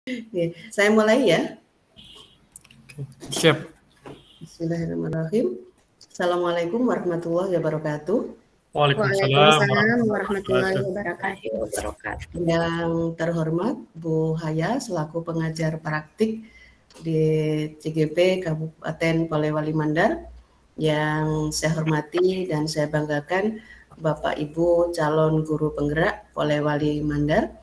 Oke, saya mulai ya. Siap. Bismillahirrahmanirrahim. Assalamualaikum warahmatullahi wabarakatuh. Waalaikumsalam warahmatullahi wabarakatuh. Yang terhormat Bu Haya selaku pengajar praktik di CGP Kabupaten Polewali Mandar, yang saya hormati dan saya banggakan Bapak Ibu calon guru penggerak Polewali Mandar.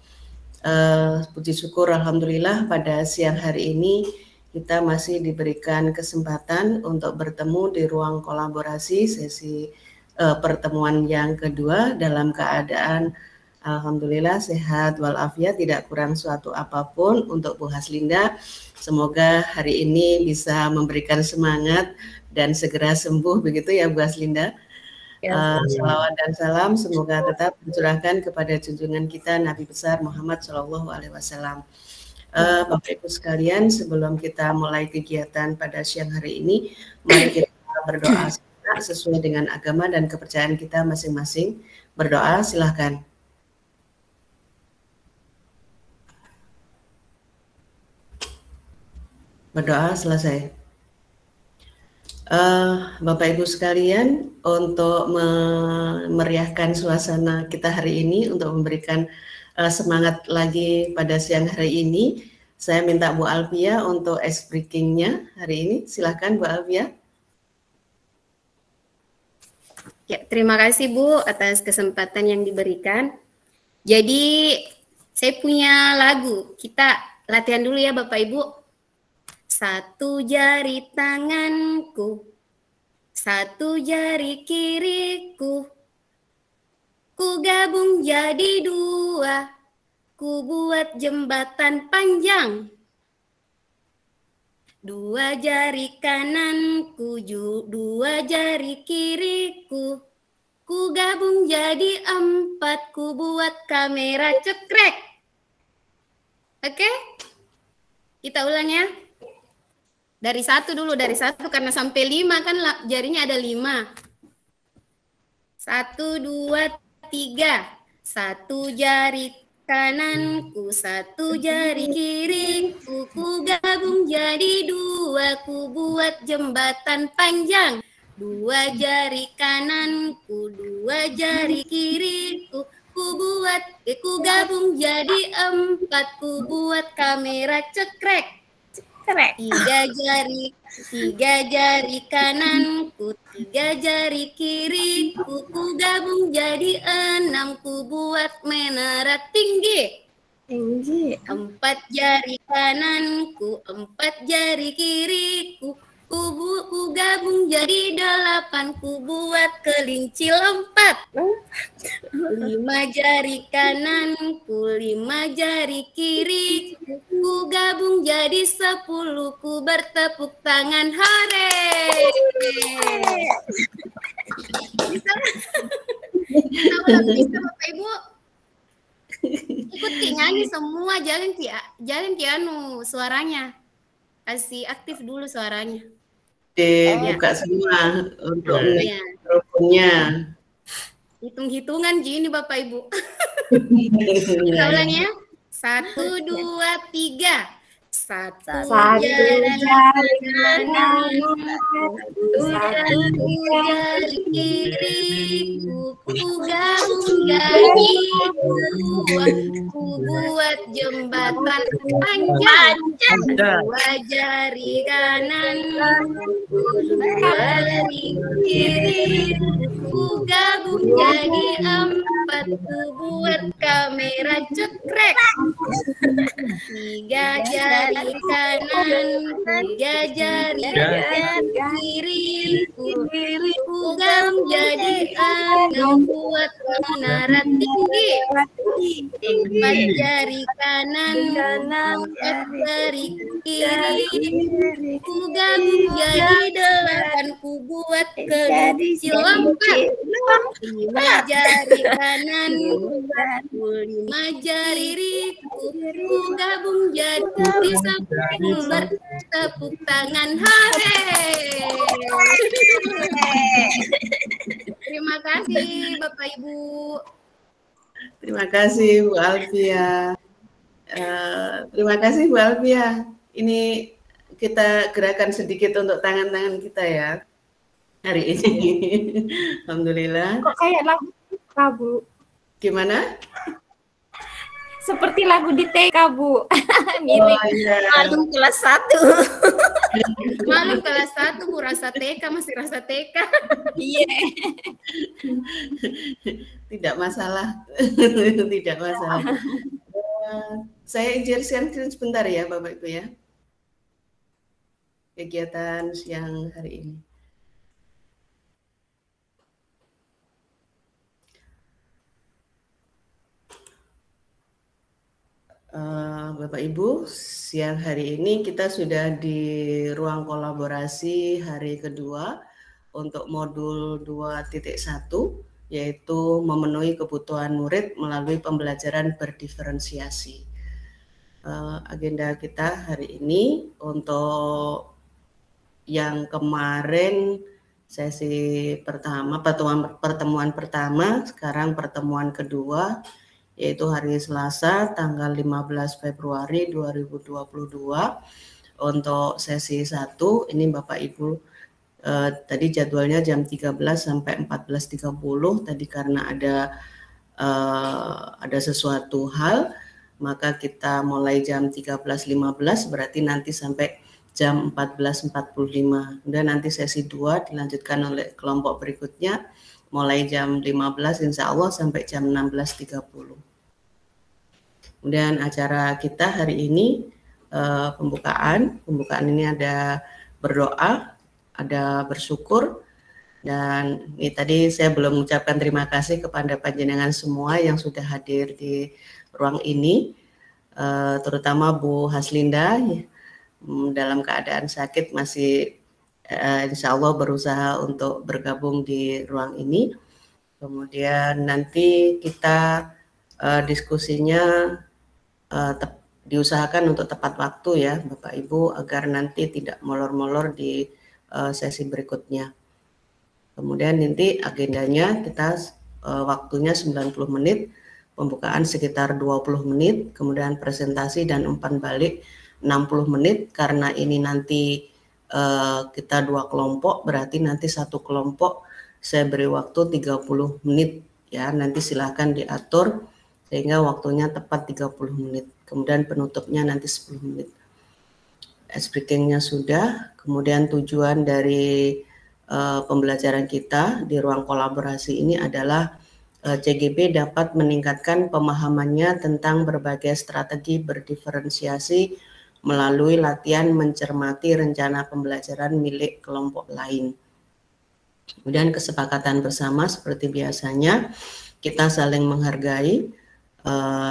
Puji syukur alhamdulillah pada siang hari ini kita masih diberikan kesempatan untuk bertemu di ruang kolaborasi sesi pertemuan yang kedua dalam keadaan alhamdulillah sehat walafiat, tidak kurang suatu apapun untuk Bu Haslinda. Semoga hari ini bisa memberikan semangat dan segera sembuh begitu ya Bu Haslinda. Salawat dan salam semoga tetap dicurahkan kepada junjungan kita Nabi besar Muhammad SAW. Bapak Ibu sekalian, sebelum kita mulai kegiatan pada siang hari ini, mari kita berdoa sesuai dengan agama dan kepercayaan kita masing-masing. Berdoa, silahkan. Berdoa selesai. Bapak Ibu sekalian, untuk memeriahkan suasana kita hari ini, untuk memberikan semangat lagi pada siang hari ini, saya minta Bu Alfia untuk ice breaking-nya hari ini. Silahkan Bu Alfia. Ya, terima kasih Bu atas kesempatan yang diberikan. Jadi saya punya lagu, kita latihan dulu ya Bapak Ibu. Satu jari tanganku, satu jari kiriku, ku gabung jadi dua, ku buat jembatan panjang. Dua jari kananku, dua jari kiriku, ku gabung jadi empat, ku buat kamera cekrek. Oke? Kita ulang ya. Dari satu dulu, dari satu karena sampai 5 kan jarinya ada 5. 1, 2, 3. Satu jari kananku, satu jari kiriku, ku gabung jadi dua, ku buat jembatan panjang. Dua jari kananku, dua jari kiriku, ku gabung jadi empat, ku buat kamera cekrek. Tiga jari kananku, tiga jari kiriku, ku gabung jadi 6, ku buat menara tinggi. Empat jari kananku, empat jari kiriku, ku gabung jadi 8, ku buat kelinci lompat. 5 jari kananku, 5 jari kiriku, ku gabung jadi 10, ku bertepuk tangan, hore. Bisa Bapak Ibu? Ikuti nyanyi semua, jangan piano suaranya. Kasih aktif dulu suaranya. Buka semua untuk mikrofonnya. Hitung-hitungan gini Bapak Ibu. Kita ulang ya. 1, 2, 3. Satu jari kanan, satu jari kiriku, ku gabung jadi dua, ku buat jembatan panjang. Dua jari kanan, dua jari kiri, ku gabung jadi 4, ku buat kamera cekrek. 3 jari kanan, 3 jari kiri, ku gabung jadi 6, buat menara tinggi. 4 jari kanan, 4 jari kiri, ku gabung jadi 8, ku buat kelinci lompat. 5 jari kanan, 5 jari kiriku, ku gabung jadi 10, bertepuk tangan, hore. Terima kasih Bapak Ibu. Terima kasih Bu Alfia. Terima kasih Bu Alvia. Ini kita gerakan sedikit untuk tangan-tangan kita ya hari ini. Alhamdulillah. Kok kayak lagu TK, Bu? Gimana? Seperti lagu di TK, Bu. Mirip. Oh, iya. Malum kelas 1. Malum kelas 1, Bu, rasa TK, masih rasa TK. Iya. Tidak masalah. Tidak masalah. Saya izin share sebentar ya Bapak Ibu ya. Kegiatan siang hari ini. Bapak Ibu, siang hari ini kita sudah di ruang kolaborasi hari kedua untuk modul 2.1, yaitu memenuhi kebutuhan murid melalui pembelajaran berdiferensiasi. Agenda kita hari ini untuk yang kemarin sesi pertama, pertemuan pertama, sekarang pertemuan kedua, yaitu hari Selasa tanggal 15 Februari 2022 untuk sesi 1. Ini Bapak Ibu tadi jadwalnya jam 13 sampai 14.30. Tadi karena ada sesuatu hal, maka kita mulai jam 13.15, berarti nanti sampai jam 14.45. Kemudian nanti sesi 2 dilanjutkan oleh kelompok berikutnya mulai jam 15 insya Allah sampai jam 16.30. Kemudian acara kita hari ini pembukaan ini ada berdoa, ada bersyukur, dan ini tadi saya belum mengucapkan terima kasih kepada panjenengan semua yang sudah hadir di ruang ini, terutama Bu Haslinda dalam keadaan sakit masih insya Allah berusaha untuk bergabung di ruang ini. Kemudian nanti kita diskusinya diusahakan untuk tepat waktu ya Bapak Ibu, agar nanti tidak molor-molor di sesi berikutnya. Kemudian nanti agendanya kita waktunya 90 menit, pembukaan sekitar 20 menit, kemudian presentasi dan umpan balik 60 menit. Karena ini nanti kita 2 kelompok, berarti nanti 1 kelompok saya beri waktu 30 menit ya, nanti silahkan diatur sehingga waktunya tepat 30 menit. Kemudian penutupnya nanti 10 menit. Speakingnya sudah. Kemudian tujuan dari pembelajaran kita di ruang kolaborasi ini adalah CGP dapat meningkatkan pemahamannya tentang berbagai strategi berdiferensiasi melalui latihan mencermati rencana pembelajaran milik kelompok lain. Kemudian kesepakatan bersama seperti biasanya, kita saling menghargai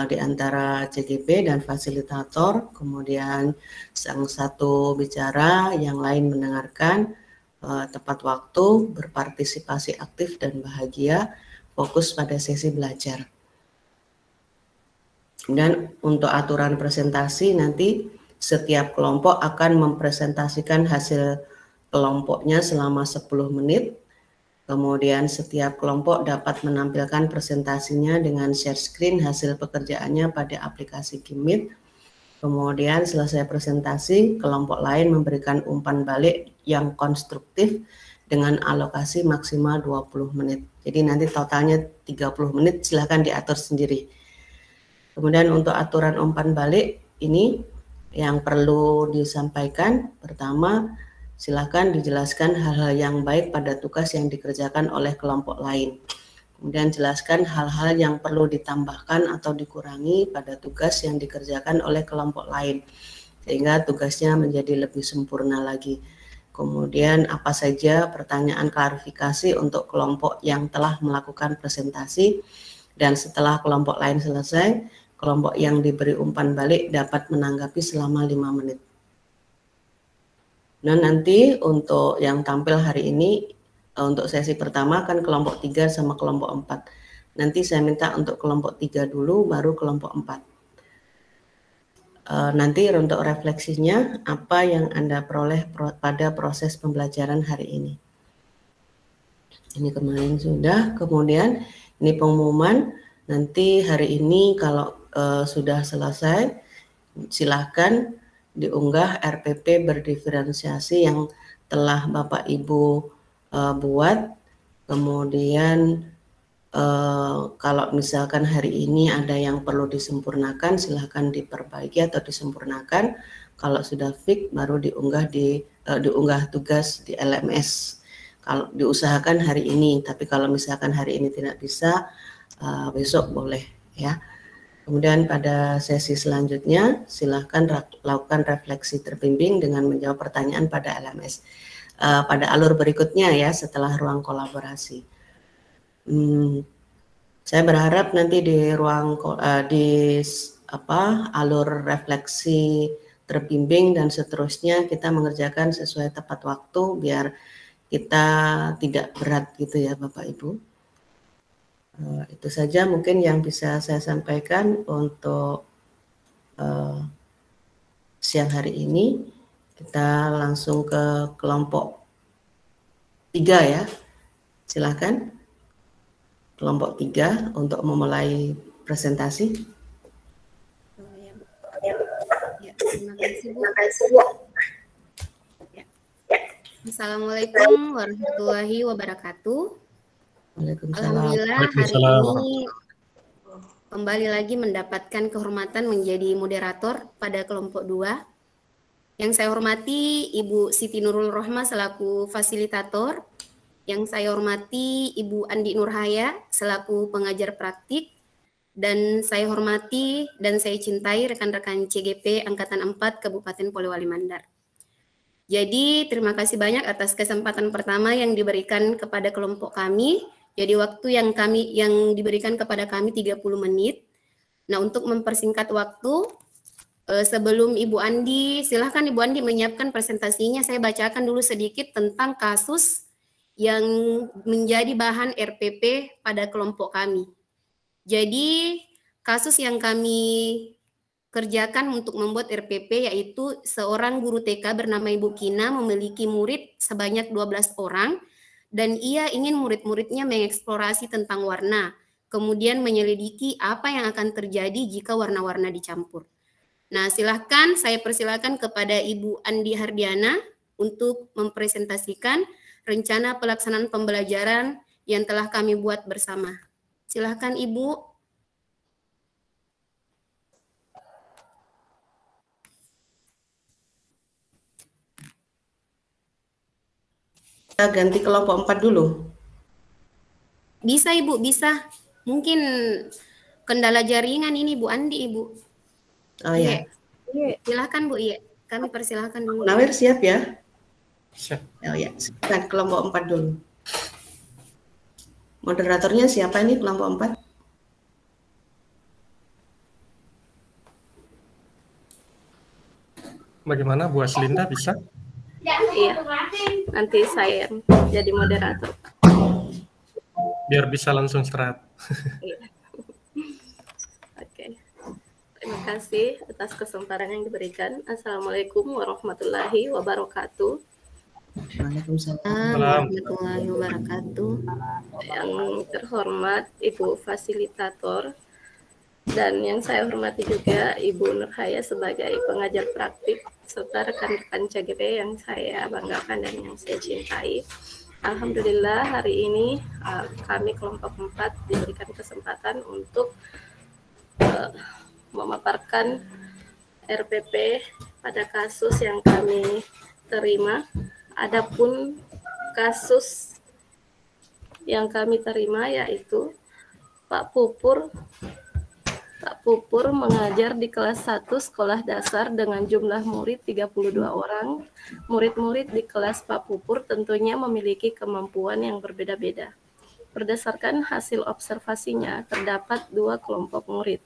di antara CGP dan fasilitator, kemudian yang satu bicara, yang lain mendengarkan, tepat waktu, berpartisipasi aktif dan bahagia, fokus pada sesi belajar. Dan untuk aturan presentasi nanti setiap kelompok akan mempresentasikan hasil kelompoknya selama 10 menit. Kemudian setiap kelompok dapat menampilkan presentasinya dengan share screen hasil pekerjaannya pada aplikasi Gimit. Kemudian selesai presentasi, kelompok lain memberikan umpan balik yang konstruktif dengan alokasi maksimal 20 menit. Jadi nanti totalnya 30 menit, silahkan diatur sendiri. Kemudian untuk aturan umpan balik ini yang perlu disampaikan, pertama, silakan dijelaskan hal-hal yang baik pada tugas yang dikerjakan oleh kelompok lain. Kemudian jelaskan hal-hal yang perlu ditambahkan atau dikurangi pada tugas yang dikerjakan oleh kelompok lain, sehingga tugasnya menjadi lebih sempurna lagi. Kemudian apa saja pertanyaan klarifikasi untuk kelompok yang telah melakukan presentasi, dan setelah kelompok lain selesai, kelompok yang diberi umpan balik dapat menanggapi selama 5 menit. Nah nanti untuk yang tampil hari ini untuk sesi pertama kan kelompok 3 sama kelompok 4. Nanti saya minta untuk kelompok 3 dulu baru kelompok 4. Nanti untuk refleksinya apa yang Anda peroleh pada proses pembelajaran hari ini. Ini kemarin sudah, kemudian ini pengumuman nanti hari ini kalau sudah selesai silahkan diunggah RPP berdiferensiasi yang telah Bapak Ibu buat. Kemudian kalau misalkan hari ini ada yang perlu disempurnakan, silahkan diperbaiki atau disempurnakan. Kalau sudah fix baru diunggah tugas di LMS. Kalau diusahakan hari ini, tapi kalau misalkan hari ini tidak bisa, besok boleh ya. Kemudian pada sesi selanjutnya silahkan lakukan refleksi terbimbing dengan menjawab pertanyaan pada LMS. Pada alur berikutnya ya, setelah ruang kolaborasi. Saya berharap nanti di ruang alur refleksi terbimbing dan seterusnya kita mengerjakan sesuai tepat waktu biar kita tidak berat gitu ya Bapak Ibu. Itu saja mungkin yang bisa saya sampaikan untuk siang hari ini. Kita langsung ke kelompok 3 ya. Silakan kelompok 3 untuk memulai presentasi. Terima kasih Bu. Assalamualaikum warahmatullahi wabarakatuh. Alhamdulillah hari ini kembali lagi mendapatkan kehormatan menjadi moderator pada kelompok 2. Yang saya hormati Ibu Siti Nurul Rohmah selaku fasilitator. Yang saya hormati Ibu Andi Nurhaya selaku pengajar praktik. Dan saya hormati dan saya cintai rekan-rekan CGP Angkatan 4 Kabupaten Polewali Mandar. Jadi terima kasih banyak atas kesempatan pertama yang diberikan kepada kelompok kami. Jadi waktu yang diberikan kepada kami 30 menit. Nah, untuk mempersingkat waktu, sebelum Ibu Andi, silahkan Ibu Andi menyiapkan presentasinya. Saya bacakan dulu sedikit tentang kasus yang menjadi bahan RPP pada kelompok kami. Jadi kasus yang kami kerjakan untuk membuat RPP yaitu seorang guru TK bernama Ibu Kina memiliki murid sebanyak 12 orang. Dan ia ingin murid-muridnya mengeksplorasi tentang warna, kemudian menyelidiki apa yang akan terjadi jika warna-warna dicampur. Nah, silahkan saya persilakan kepada Ibu Andi Hardiana untuk mempresentasikan rencana pelaksanaan pembelajaran yang telah kami buat bersama. Silahkan Ibu. Kita ganti kelompok 4 dulu. Bisa Ibu, bisa. Mungkin kendala jaringan ini Bu Andi, Ibu. Oh ya. Silakan Bu, iya. Kami persilahkan dulu. Nawir siap ya? Siap. Oh ya, silakan kelompok 4 dulu. Moderatornya siapa ini kelompok 4? Bagaimana Bu Aslinda, bisa? Iya, nanti saya jadi moderator. Biar bisa langsung serat. Iya. Oke. Terima kasih atas kesempatan yang diberikan. Assalamualaikum warahmatullahi wabarakatuh. Waalaikumsalam warahmatullahi wabarakatuh. Yang terhormat Ibu Fasilitator dan yang saya hormati juga Ibu Nurhaya sebagai pengajar praktik serta rekan-rekan CGP yang saya banggakan dan yang saya cintai. Alhamdulillah hari ini kami kelompok 4 diberikan kesempatan untuk memaparkan RPP pada kasus yang kami terima. Adapun kasus yang kami terima yaitu Pak Pupur mengajar di kelas 1 sekolah dasar dengan jumlah murid 32 orang. Murid-murid di kelas Pak Pupur tentunya memiliki kemampuan yang berbeda-beda. Berdasarkan hasil observasinya, terdapat 2 kelompok murid.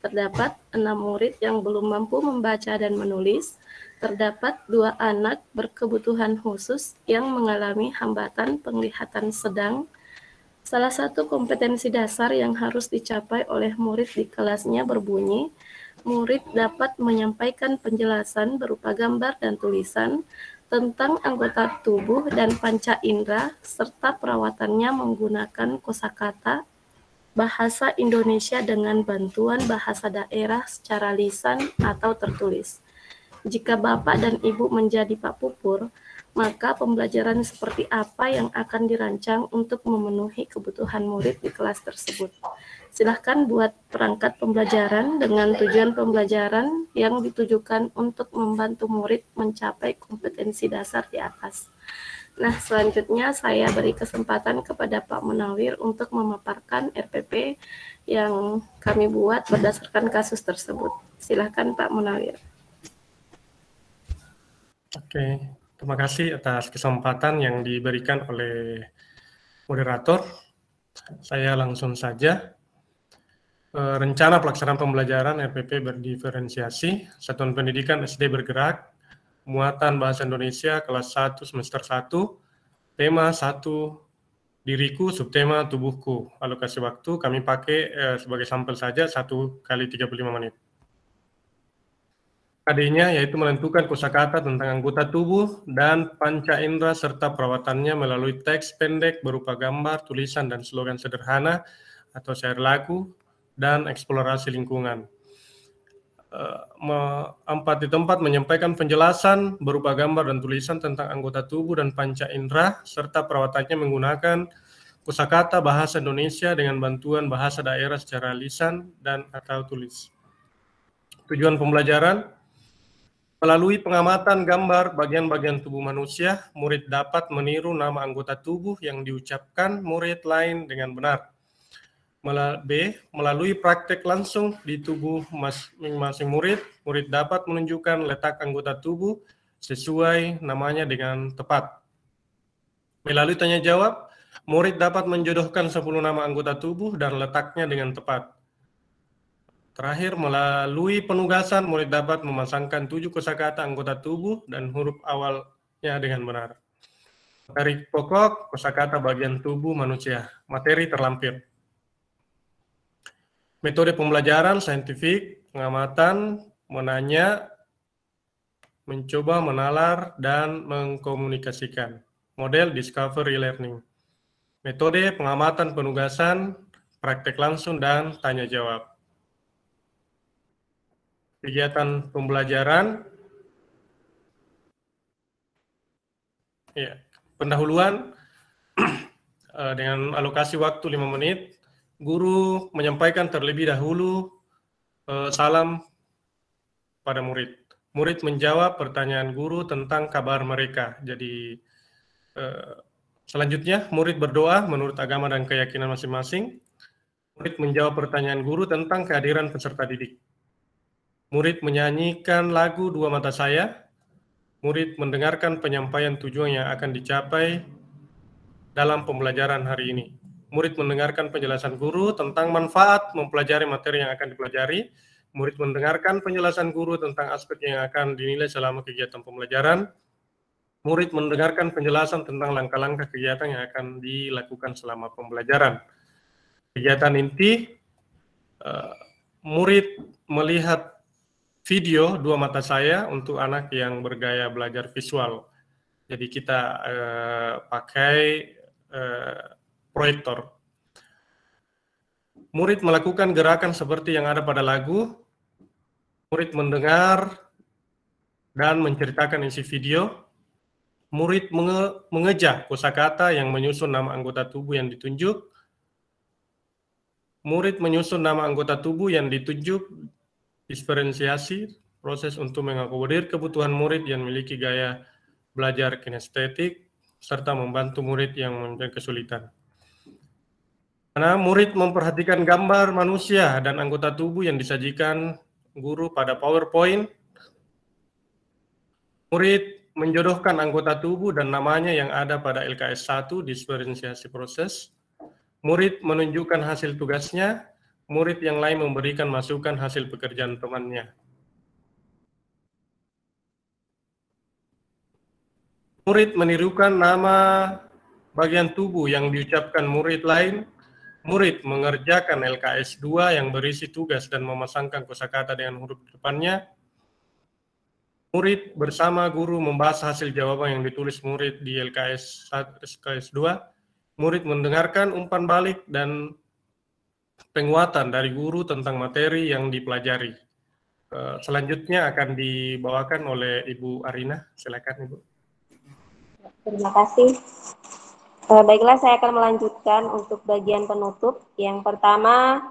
Terdapat 6 murid yang belum mampu membaca dan menulis. Terdapat 2 anak berkebutuhan khusus yang mengalami hambatan penglihatan sedang. Salah satu kompetensi dasar yang harus dicapai oleh murid di kelasnya berbunyi, murid dapat menyampaikan penjelasan berupa gambar dan tulisan tentang anggota tubuh dan panca indera serta perawatannya menggunakan kosakata bahasa Indonesia dengan bantuan bahasa daerah secara lisan atau tertulis. Jika Bapak dan Ibu menjadi Pak Pupur, maka pembelajaran seperti apa yang akan dirancang untuk memenuhi kebutuhan murid di kelas tersebut? Silahkan buat perangkat pembelajaran dengan tujuan pembelajaran yang ditujukan untuk membantu murid mencapai kompetensi dasar di atas. Nah, selanjutnya saya beri kesempatan kepada Pak Munawir untuk memaparkan RPP yang kami buat berdasarkan kasus tersebut. Silahkan Pak Munawir. Oke, terima kasih atas kesempatan yang diberikan oleh moderator. Saya langsung saja. Rencana pelaksanaan pembelajaran RPP berdiferensiasi, Satuan Pendidikan SD bergerak, muatan Bahasa Indonesia kelas 1 semester 1, tema 1 diriku, subtema tubuhku. Alokasi waktu kami pakai sebagai sampel saja 1 kali 35 menit. KD-nya yaitu menentukan kosakata tentang anggota tubuh dan panca indera serta perawatannya melalui teks pendek berupa gambar, tulisan, dan slogan sederhana atau syair lagu, dan eksplorasi lingkungan. 4 di tempat menyampaikan penjelasan berupa gambar dan tulisan tentang anggota tubuh dan panca indera serta perawatannya menggunakan kosakata bahasa Indonesia dengan bantuan bahasa daerah secara lisan dan atau tulis. Tujuan pembelajaran: melalui pengamatan gambar bagian-bagian tubuh manusia, murid dapat meniru nama anggota tubuh yang diucapkan murid lain dengan benar. B. Melalui praktek langsung di tubuh masing-masing murid, murid dapat menunjukkan letak anggota tubuh sesuai namanya dengan tepat. Melalui tanya jawab, murid dapat menjodohkan 10 nama anggota tubuh dan letaknya dengan tepat. Terakhir, melalui penugasan, murid dapat memasangkan 7 kosakata anggota tubuh dan huruf awalnya dengan benar. Materi pokok, kosakata bagian tubuh manusia. Materi terlampir. Metode pembelajaran saintifik, pengamatan, menanya, mencoba, menalar, dan mengkomunikasikan. Model discovery learning. Metode pengamatan penugasan, praktek langsung, dan tanya jawab. Kegiatan pembelajaran. Ya, pendahuluan dengan alokasi waktu 5 menit. Guru menyampaikan terlebih dahulu salam pada murid. Murid menjawab pertanyaan guru tentang kabar mereka. Jadi selanjutnya murid berdoa menurut agama dan keyakinan masing-masing. Murid menjawab pertanyaan guru tentang kehadiran peserta didik. Murid menyanyikan lagu Dua Mata Saya. Murid mendengarkan penyampaian tujuan yang akan dicapai dalam pembelajaran hari ini. Murid mendengarkan penjelasan guru tentang manfaat mempelajari materi yang akan dipelajari. Murid mendengarkan penjelasan guru tentang aspek yang akan dinilai selama kegiatan pembelajaran. Murid mendengarkan penjelasan tentang langkah-langkah kegiatan yang akan dilakukan selama pembelajaran. Kegiatan inti, murid melihat video Dua Mata Saya untuk anak yang bergaya belajar visual. Jadi kita pakai proyektor. Murid melakukan gerakan seperti yang ada pada lagu. Murid mendengar dan menceritakan isi video. Murid mengeja kosakata yang menyusun nama anggota tubuh yang ditunjuk. Murid menyusun nama anggota tubuh yang ditunjuk. Diferensiasi, proses untuk mengakomodir kebutuhan murid yang memiliki gaya belajar kinestetik, serta membantu murid yang memiliki kesulitan. Karena murid memperhatikan gambar manusia dan anggota tubuh yang disajikan guru pada PowerPoint. Murid menjodohkan anggota tubuh dan namanya yang ada pada LKS 1, diferensiasi proses. Murid menunjukkan hasil tugasnya. Murid yang lain memberikan masukan hasil pekerjaan temannya. Murid menirukan nama bagian tubuh yang diucapkan murid lain. Murid mengerjakan LKS 2 yang berisi tugas dan memasangkan kosakata dengan huruf depannya. Murid bersama guru membahas hasil jawaban yang ditulis murid di LKS 2. Murid mendengarkan umpan balik dan penguatan dari guru tentang materi yang dipelajari. Selanjutnya akan dibawakan oleh Ibu Arina. Silakan Ibu. Terima kasih. Baiklah, saya akan melanjutkan untuk bagian penutup. Yang pertama,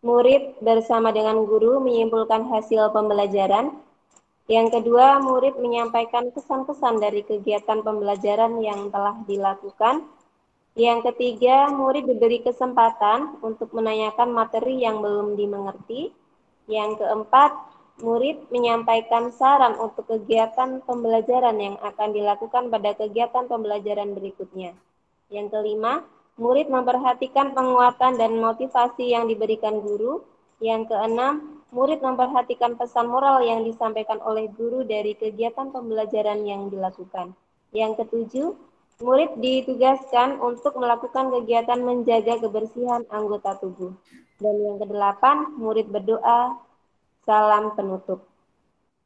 murid bersama dengan guru menyimpulkan hasil pembelajaran. Yang kedua, murid menyampaikan kesan-kesan dari kegiatan pembelajaran yang telah dilakukan. Yang ketiga, murid diberi kesempatan untuk menanyakan materi yang belum dimengerti. Yang keempat, murid menyampaikan saran untuk kegiatan pembelajaran yang akan dilakukan pada kegiatan pembelajaran berikutnya. Yang kelima, murid memperhatikan penguatan dan motivasi yang diberikan guru. Yang keenam, murid memperhatikan pesan moral yang disampaikan oleh guru dari kegiatan pembelajaran yang dilakukan. Yang ketujuh, murid ditugaskan untuk melakukan kegiatan menjaga kebersihan anggota tubuh. Dan yang kedelapan, murid berdoa, salam penutup.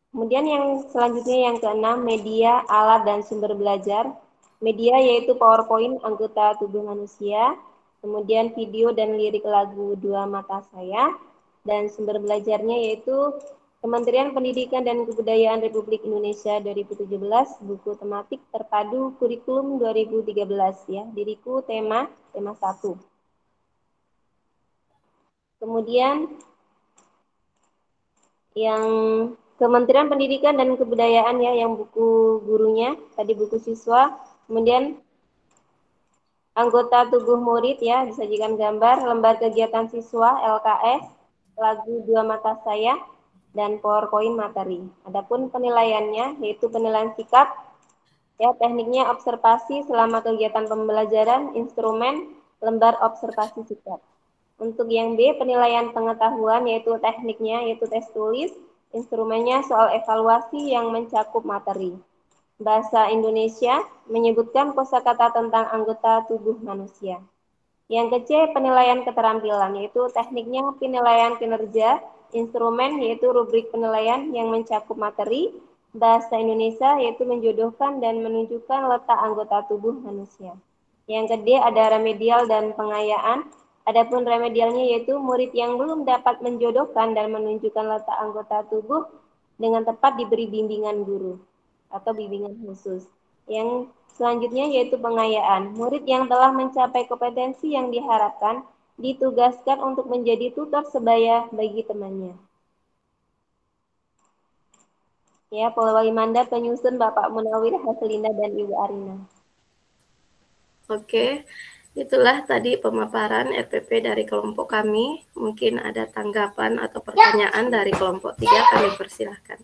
Kemudian yang selanjutnya yang keenam, media, alat, dan sumber belajar. Media yaitu PowerPoint anggota tubuh manusia, kemudian video dan lirik lagu Dua Mata Saya, dan sumber belajarnya yaitu Kementerian Pendidikan dan Kebudayaan Republik Indonesia 2017, buku tematik terpadu kurikulum 2013 ya, diriku tema 1. Kemudian yang Kementerian Pendidikan dan Kebudayaan ya, yang buku gurunya, tadi buku siswa, kemudian anggota tubuh murid ya, disajikan gambar, lembar kegiatan siswa, LKS, lagu Dua Mata Saya, dan PowerPoint materi. Adapun penilaiannya yaitu penilaian sikap, ya tekniknya observasi selama kegiatan pembelajaran, instrumen, lembar observasi sikap. Untuk yang B, penilaian pengetahuan yaitu tekniknya yaitu tes tulis, instrumennya soal evaluasi yang mencakup materi. Bahasa Indonesia menyebutkan kosakata tentang anggota tubuh manusia. Yang C, penilaian keterampilan yaitu tekniknya penilaian kinerja, instrumen yaitu rubrik penilaian yang mencakup materi, bahasa Indonesia yaitu menjodohkan dan menunjukkan letak anggota tubuh manusia. Yang D, ada remedial dan pengayaan. Adapun remedialnya yaitu murid yang belum dapat menjodohkan dan menunjukkan letak anggota tubuh dengan tepat diberi bimbingan guru atau bimbingan khusus. Yang selanjutnya yaitu pengayaan. Murid yang telah mencapai kompetensi yang diharapkan ditugaskan untuk menjadi tutor sebaya bagi temannya. Ya, Polewali Mandar penyusun Bapak Munawir Haslinda dan Ibu Arina. Oke, itulah tadi pemaparan RPP dari kelompok kami. Mungkin ada tanggapan atau pertanyaan dari kelompok 3, kami persilahkan.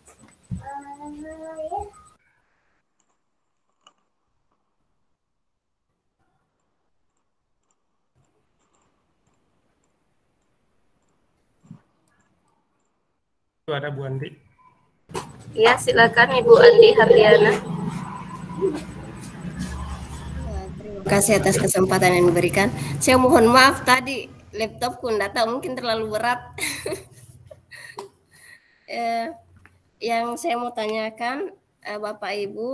Ada Bu Andi. Ya, silakan Ibu Andi Hardiana. Terima kasih atas kesempatan yang diberikan. Saya mohon maaf tadi laptopku enggak tahu mungkin terlalu berat. Yang saya mau tanyakan Bapak Ibu,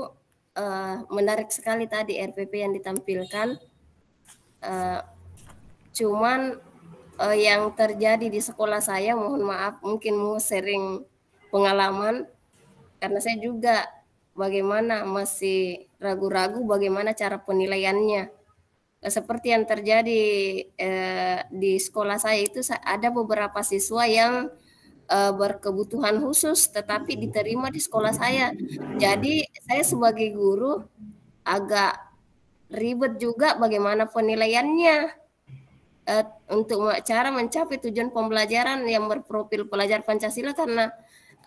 menarik sekali tadi RPP yang ditampilkan. Cuman yang terjadi di sekolah saya, mohon maaf, mungkin mau sharing pengalaman, karena saya juga bagaimana masih ragu-ragu bagaimana cara penilaiannya. Seperti yang terjadi di sekolah saya itu, ada beberapa siswa yang berkebutuhan khusus tetapi diterima di sekolah saya. Jadi saya sebagai guru agak ribet juga bagaimana penilaiannya. Untuk cara mencapai tujuan pembelajaran yang berprofil pelajar Pancasila, karena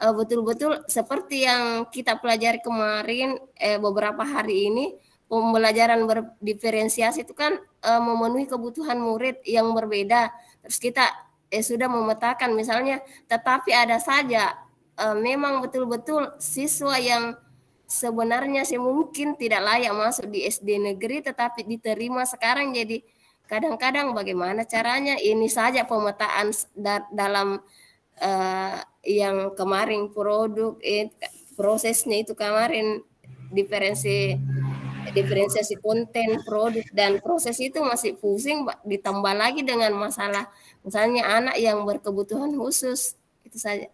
betul-betul seperti yang kita pelajari kemarin beberapa hari ini, pembelajaran berdiferensiasi itu kan memenuhi kebutuhan murid yang berbeda. Terus kita sudah memetakan misalnya, tetapi ada saja memang betul-betul siswa yang sebenarnya mungkin tidak layak masuk di SD negeri tetapi diterima sekarang. Jadi kadang-kadang bagaimana caranya, ini saja pemetaan dalam yang kemarin prosesnya itu kemarin diferensi diferensiasi konten, produk, dan proses itu masih pusing, ditambah lagi dengan masalah misalnya anak yang berkebutuhan khusus. Itu saja.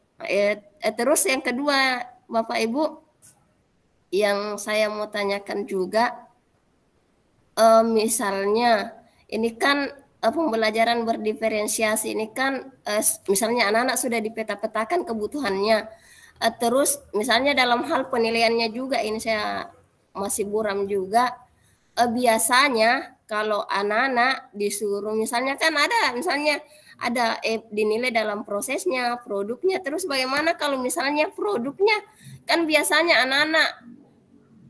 Terus yang kedua, Bapak Ibu, yang saya mau tanyakan juga, misalnya ini kan pembelajaran berdiferensiasi ini kan misalnya anak-anak sudah dipeta-petakan kebutuhannya, terus misalnya dalam hal penilaiannya juga ini saya masih buram juga. Biasanya kalau anak-anak disuruh misalnya kan ada dinilai dalam prosesnya, produknya, terus bagaimana kalau misalnya produknya kan biasanya anak-anak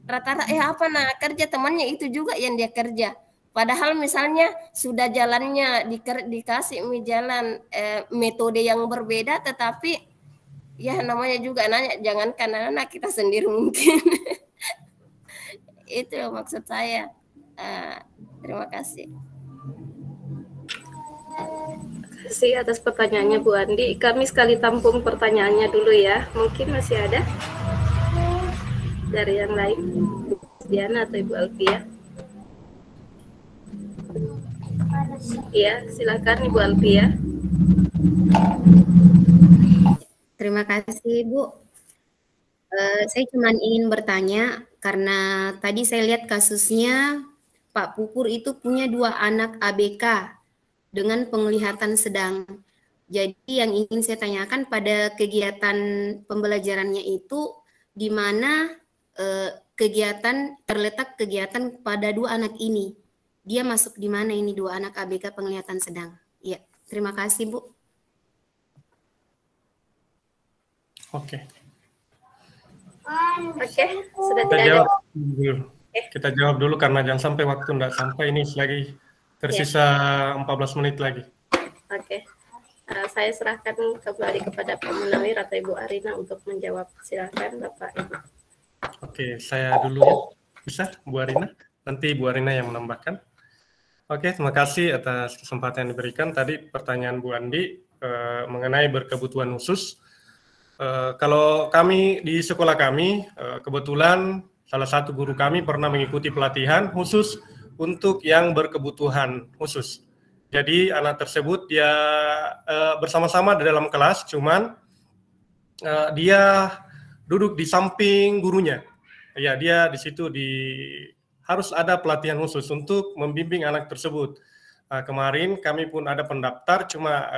rata-rata kerja temannya itu juga yang dia kerja. Padahal misalnya sudah jalannya dikasih jalan metode yang berbeda, tetapi ya namanya juga nanya, jangankan anak-anak, kita sendiri mungkin. Itu maksud saya. Terima kasih. Terima kasih atas pertanyaannya Bu Andi. Kami sekali tampung pertanyaannya dulu ya. Mungkin masih ada dari yang lain, Bu Diana atau Ibu Alfia. Iya, silakan Ibu Alfia. Terima kasih Bu. Saya cuma ingin bertanya karena tadi saya lihat kasusnya Pak Pupur itu punya 2 anak ABK dengan penglihatan sedang. Jadi yang ingin saya tanyakan pada kegiatan pembelajarannya itu di mana terletak kegiatan pada 2 anak ini. Dia masuk di mana ini 2 anak ABK penglihatan sedang? Ya, terima kasih Bu. Oke. Oke, sudah Kita tidak ada. jawab dulu. Kita jawab dulu karena jangan sampai waktu tidak sampai, ini lagi tersisa 14 menit lagi. Oke. Saya serahkan kembali kepada Pak Munawir atau Ibu Arina untuk menjawab. Silakan Bapak Ibu. Oke, saya dulu ya. Bisa Bu Arina? Nanti Bu Arina yang menambahkan. Oke, terima kasih atas kesempatan yang diberikan. Tadi pertanyaan Bu Andi mengenai berkebutuhan khusus. Kalau kami di sekolah kami, kebetulan salah satu guru kami pernah mengikuti pelatihan khusus untuk yang berkebutuhan khusus. Jadi anak tersebut dia bersama-sama di dalam kelas, cuman dia duduk di samping gurunya. Ya, dia di situ harus ada pelatihan khusus untuk membimbing anak tersebut. Kemarin kami pun ada pendaftar, cuma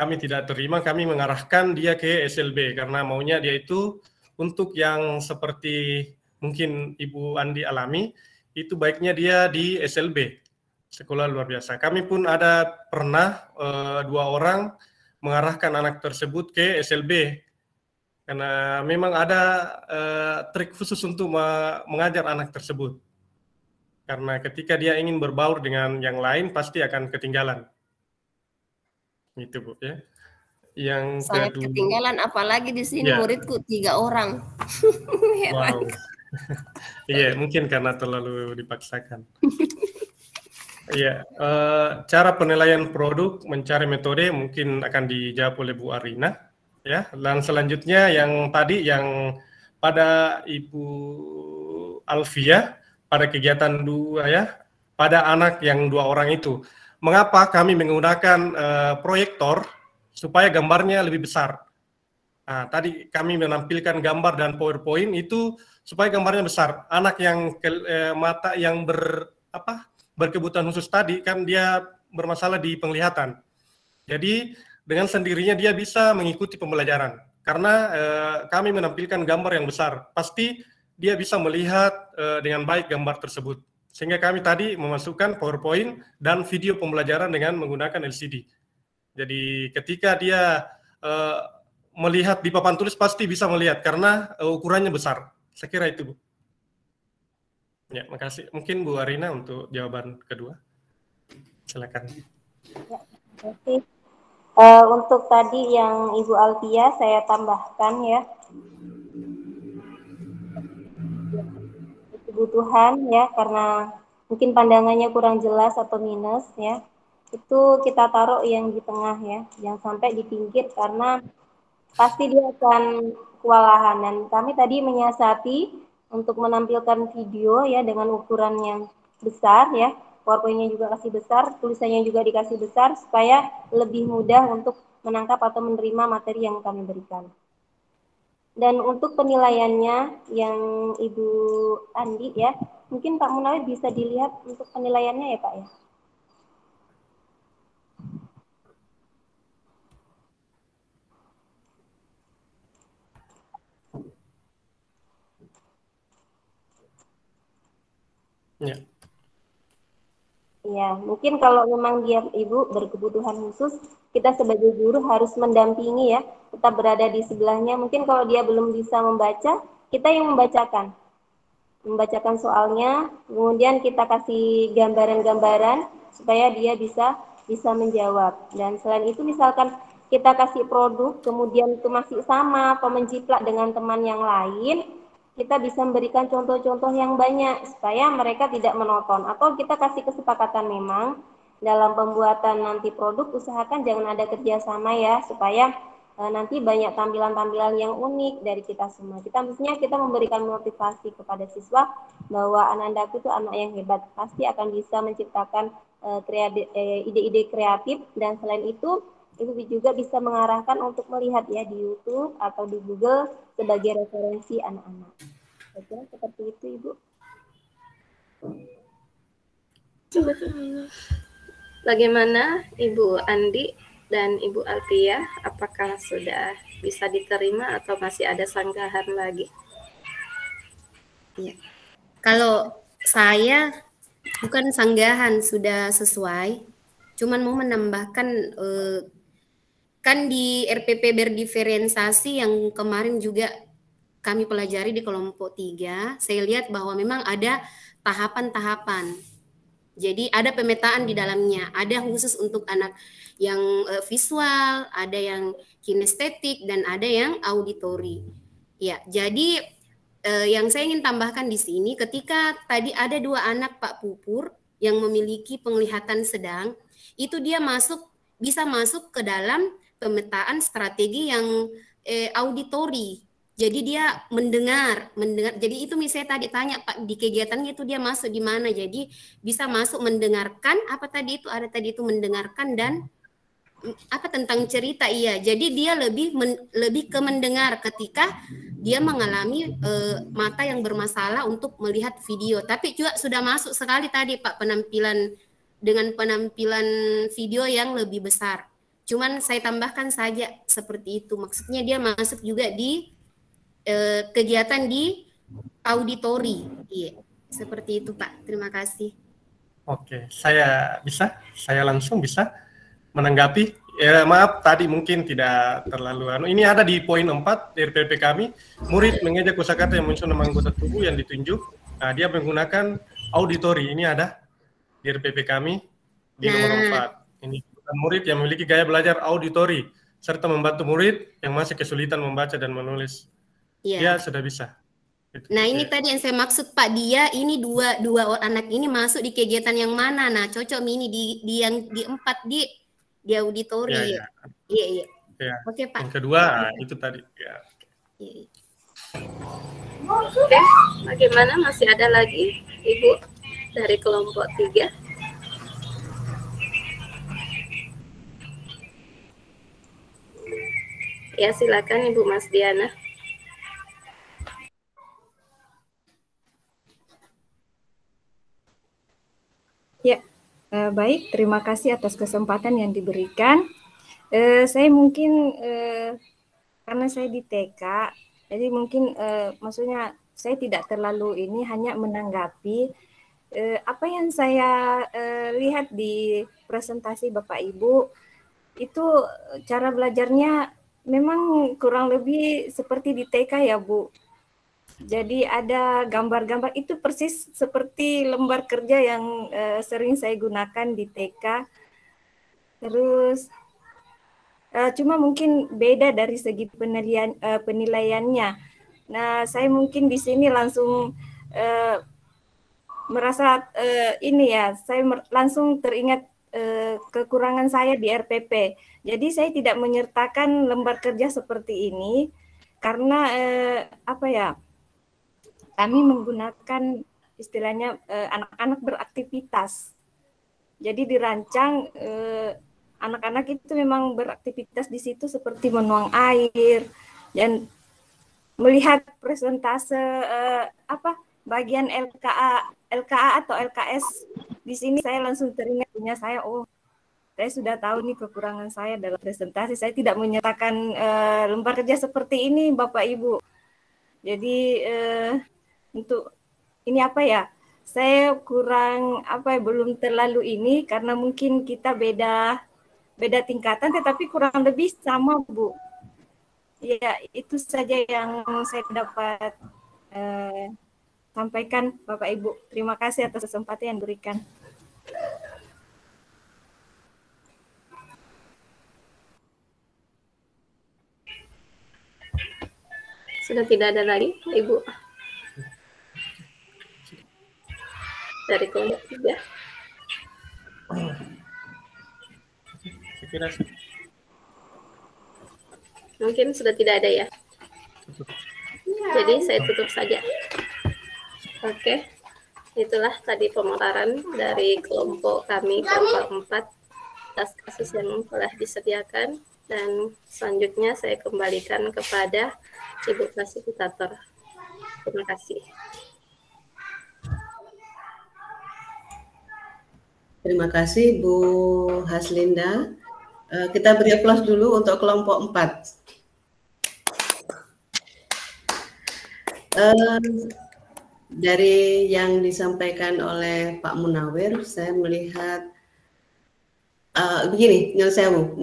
kami tidak terima, kami mengarahkan dia ke SLB karena maunya dia itu untuk yang seperti mungkin Ibu Andi alami, itu baiknya dia di SLB, sekolah luar biasa. Kami pun ada pernah 2 orang mengarahkan anak tersebut ke SLB karena memang ada trik khusus untuk mengajar anak tersebut. Karena ketika dia ingin berbaur dengan yang lain pasti akan ketinggalan. Itu Bu ya. Yang Sangat ketinggalan, apalagi di sini muridku 3 orang. Wow. Iya, mungkin karena terlalu dipaksakan. Iya, cara penilaian produk, mencari metode mungkin akan dijawab oleh Bu Arina, ya. Dan selanjutnya yang tadi yang pada Ibu Alfia pada kegiatan 2 ya, pada anak yang 2 orang itu. Mengapa kami menggunakan proyektor supaya gambarnya lebih besar? Nah, tadi kami menampilkan gambar dan PowerPoint itu supaya gambarnya besar. Anak yang mata yang berkebutuhan khusus tadi kan dia bermasalah di penglihatan. Jadi dengan sendirinya dia bisa mengikuti pembelajaran karena kami menampilkan gambar yang besar. Pasti dia bisa melihat dengan baik gambar tersebut. Sehingga kami tadi memasukkan PowerPoint dan video pembelajaran dengan menggunakan LCD. Jadi ketika dia melihat di papan tulis pasti bisa melihat karena ukurannya besar. Saya kira itu Bu. Ya, makasih. Mungkin Bu Arina untuk jawaban kedua. Silakan. Ya, terima kasih. Untuk tadi yang Ibu Alfia saya tambahkan ya. Kebutuhan ya, karena mungkin pandangannya kurang jelas atau minus ya, itu kita taruh yang di tengah ya, jangan sampai di pinggir karena pasti dia akan kewalahan. Dan kami tadi menyiasati untuk menampilkan video ya dengan ukuran yang besar ya. PowerPoint-nya juga kasih besar, tulisannya juga dikasih besar supaya lebih mudah untuk menangkap atau menerima materi yang kami berikan. Dan untuk penilaiannya yang Ibu Andi ya, mungkin Pak Munawir bisa dilihat untuk penilaiannya ya Pak ya. Ya. Ya, mungkin kalau memang dia Ibu berkebutuhan khusus, kita sebagai guru harus mendampingi ya, tetap berada di sebelahnya. Mungkin kalau dia belum bisa membaca, kita yang membacakan soalnya, kemudian kita kasih gambaran-gambaran supaya dia bisa menjawab. Dan selain itu misalkan kita kasih produk, kemudian itu masih sama atau menjiplak dengan teman yang lain, kita bisa memberikan contoh-contoh yang banyak supaya mereka tidak menonton. Atau kita kasih kesepakatan memang dalam pembuatan nanti produk, usahakan jangan ada kerjasama ya, supaya nanti banyak tampilan-tampilan yang unik dari kita semua. Mestinya kita memberikan motivasi kepada siswa bahwa Anandaku itu anak yang hebat, pasti akan bisa menciptakan ide-ide kreatif, dan selain itu juga bisa mengarahkan untuk melihat ya di YouTube atau di Google sebagai referensi anak-anak. Saya kira seperti itu, Ibu. Bagaimana Ibu Andi dan Ibu Alfia? Apakah sudah bisa diterima atau masih ada sanggahan lagi? Ya. Kalau saya bukan sanggahan, sudah sesuai. Cuman mau menambahkan kan di RPP berdiferensiasi yang kemarin juga kami pelajari di kelompok 3, saya lihat bahwa memang ada tahapan-tahapan. Jadi ada pemetaan di dalamnya, ada khusus untuk anak yang visual, ada yang kinestetik, dan ada yang auditori. Ya, jadi yang saya ingin tambahkan di sini, ketika tadi ada 2 anak Pak Pupur yang memiliki penglihatan sedang, itu dia bisa masuk ke dalam pemetaan strategi yang auditori. Jadi dia mendengar. Jadi itu misalnya tadi tanya Pak, di kegiatannya itu dia masuk di mana. Jadi bisa masuk mendengarkan apa tadi itu, ada tadi itu mendengarkan dan apa tentang cerita. Iya. Jadi dia lebih ke mendengar ketika dia mengalami mata yang bermasalah untuk melihat video. Tapi juga sudah masuk sekali tadi Pak penampilan video yang lebih besar. Cuman saya tambahkan saja seperti itu. Maksudnya dia masuk juga di kegiatan di auditori. Iya, seperti itu Pak. Terima kasih. Oke, saya langsung bisa menanggapi. Ya, maaf tadi mungkin tidak terlalu ini ada di poin 4 RPP kami, murid mengejak kosakata yang muncul nama anggota tubuh yang ditunjuk. Nah, dia menggunakan auditori. Ini ada di RPP kami di nomor 4. Ini murid yang memiliki gaya belajar auditori serta membantu murid yang masih kesulitan membaca dan menulis. Dia sudah bisa. Nah, ini tadi yang saya maksud Pak, dia ini dua anak ini masuk di kegiatan yang mana? Nah, cocok ini di yang di 4 di auditori. Iya. Oke, Pak. Yang kedua itu tadi. Ya. Oke, bagaimana, masih ada lagi Ibu dari kelompok 3? Ya, silakan Ibu Mas Diana. Ya, baik. Terima kasih atas kesempatan yang diberikan. Saya mungkin karena saya di TK, jadi mungkin maksudnya saya tidak terlalu ini, hanya menanggapi apa yang saya lihat di presentasi Bapak Ibu. Itu cara belajarnya memang kurang lebih seperti di TK ya Bu. Jadi ada gambar-gambar, itu persis seperti lembar kerja yang sering saya gunakan di TK. Terus cuma mungkin beda dari segi penilaiannya. Nah, saya mungkin di sini langsung merasa ini ya, saya langsung teringat kekurangan saya di RPP. Jadi saya tidak menyertakan lembar kerja seperti ini karena apa ya? kami menggunakan istilahnya anak-anak beraktivitas. Jadi dirancang anak-anak itu memang beraktivitas di situ seperti menuang air dan melihat presentase bagian LKA atau LKS di sini saya langsung teringat punya saya, oh saya sudah tahu nih kekurangan saya dalam presentasi, saya tidak menyertakan lembar kerja seperti ini Bapak Ibu. Jadi untuk ini saya kurang belum terlalu ini karena mungkin kita beda tingkatan tetapi kurang lebih sama Bu. Ya itu saja yang saya dapat sampaikan Bapak Ibu. Terima kasih atas kesempatan yang diberikan. Sudah tidak ada lagi Ibu dari kelompok 3. Mungkin sudah tidak ada ya. Jadi saya tutup saja. Oke, itulah tadi pemaparan dari kelompok kami, kelompok 4, atas kasus yang telah disediakan. Dan selanjutnya saya kembalikan kepada Ibu Fasilitator. Terima kasih. Terima kasih Bu Haslinda. Kita beri aplaus dulu untuk kelompok 4. Dari yang disampaikan oleh Pak Munawir, saya melihat begini, nyun sewu.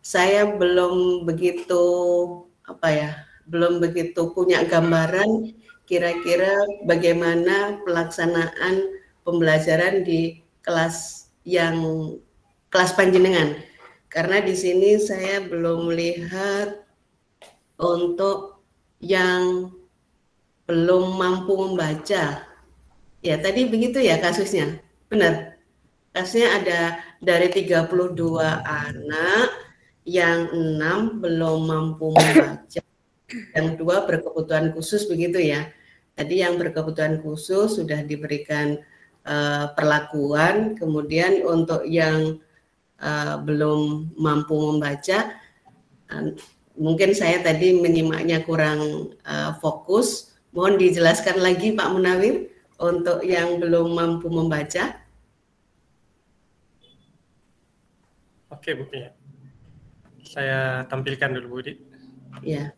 Saya belum begitu punya gambaran kira-kira bagaimana pelaksanaan pembelajaran di kelas panjenengan. Karena di sini saya belum melihat untuk yang belum mampu membaca. Ya, tadi begitu ya kasusnya. Benar. Kasusnya ada dari 32 anak, yang 6 belum mampu membaca, yang 2 berkebutuhan khusus begitu ya. Tadi yang berkebutuhan khusus sudah diberikan perlakuan, kemudian untuk yang belum mampu membaca, mungkin saya tadi menyimaknya kurang fokus. Mohon dijelaskan lagi Pak Munawir untuk yang belum mampu membaca. Oke Bu, ya. Saya tampilkan dulu, Budi. Ya.